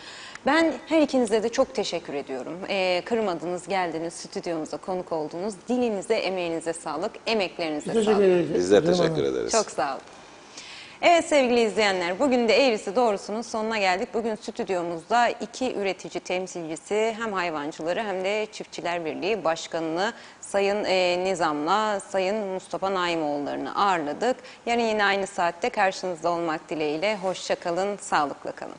Ben her ikinize de çok teşekkür ediyorum. Kırmadınız, geldiniz, stüdyomuza konuk oldunuz. Dilinize, emeğinize sağlık, emeklerinize Teşekkür sağlık. ederiz. Biz de Canım teşekkür hanım. ederiz. Çok sağ olun. Evet sevgili izleyenler, bugün de eğrisi doğrusunun sonuna geldik. Bugün stüdyomuzda iki üretici temsilcisi hem hayvancıları hem de Çiftçiler Birliği Başkanı'nı Sayın Nizam'la Sayın Mustafa Naimoğulları'nı ağırladık. Yarın yine aynı saatte karşınızda olmak dileğiyle. Hoşça kalın, sağlıkla kalın.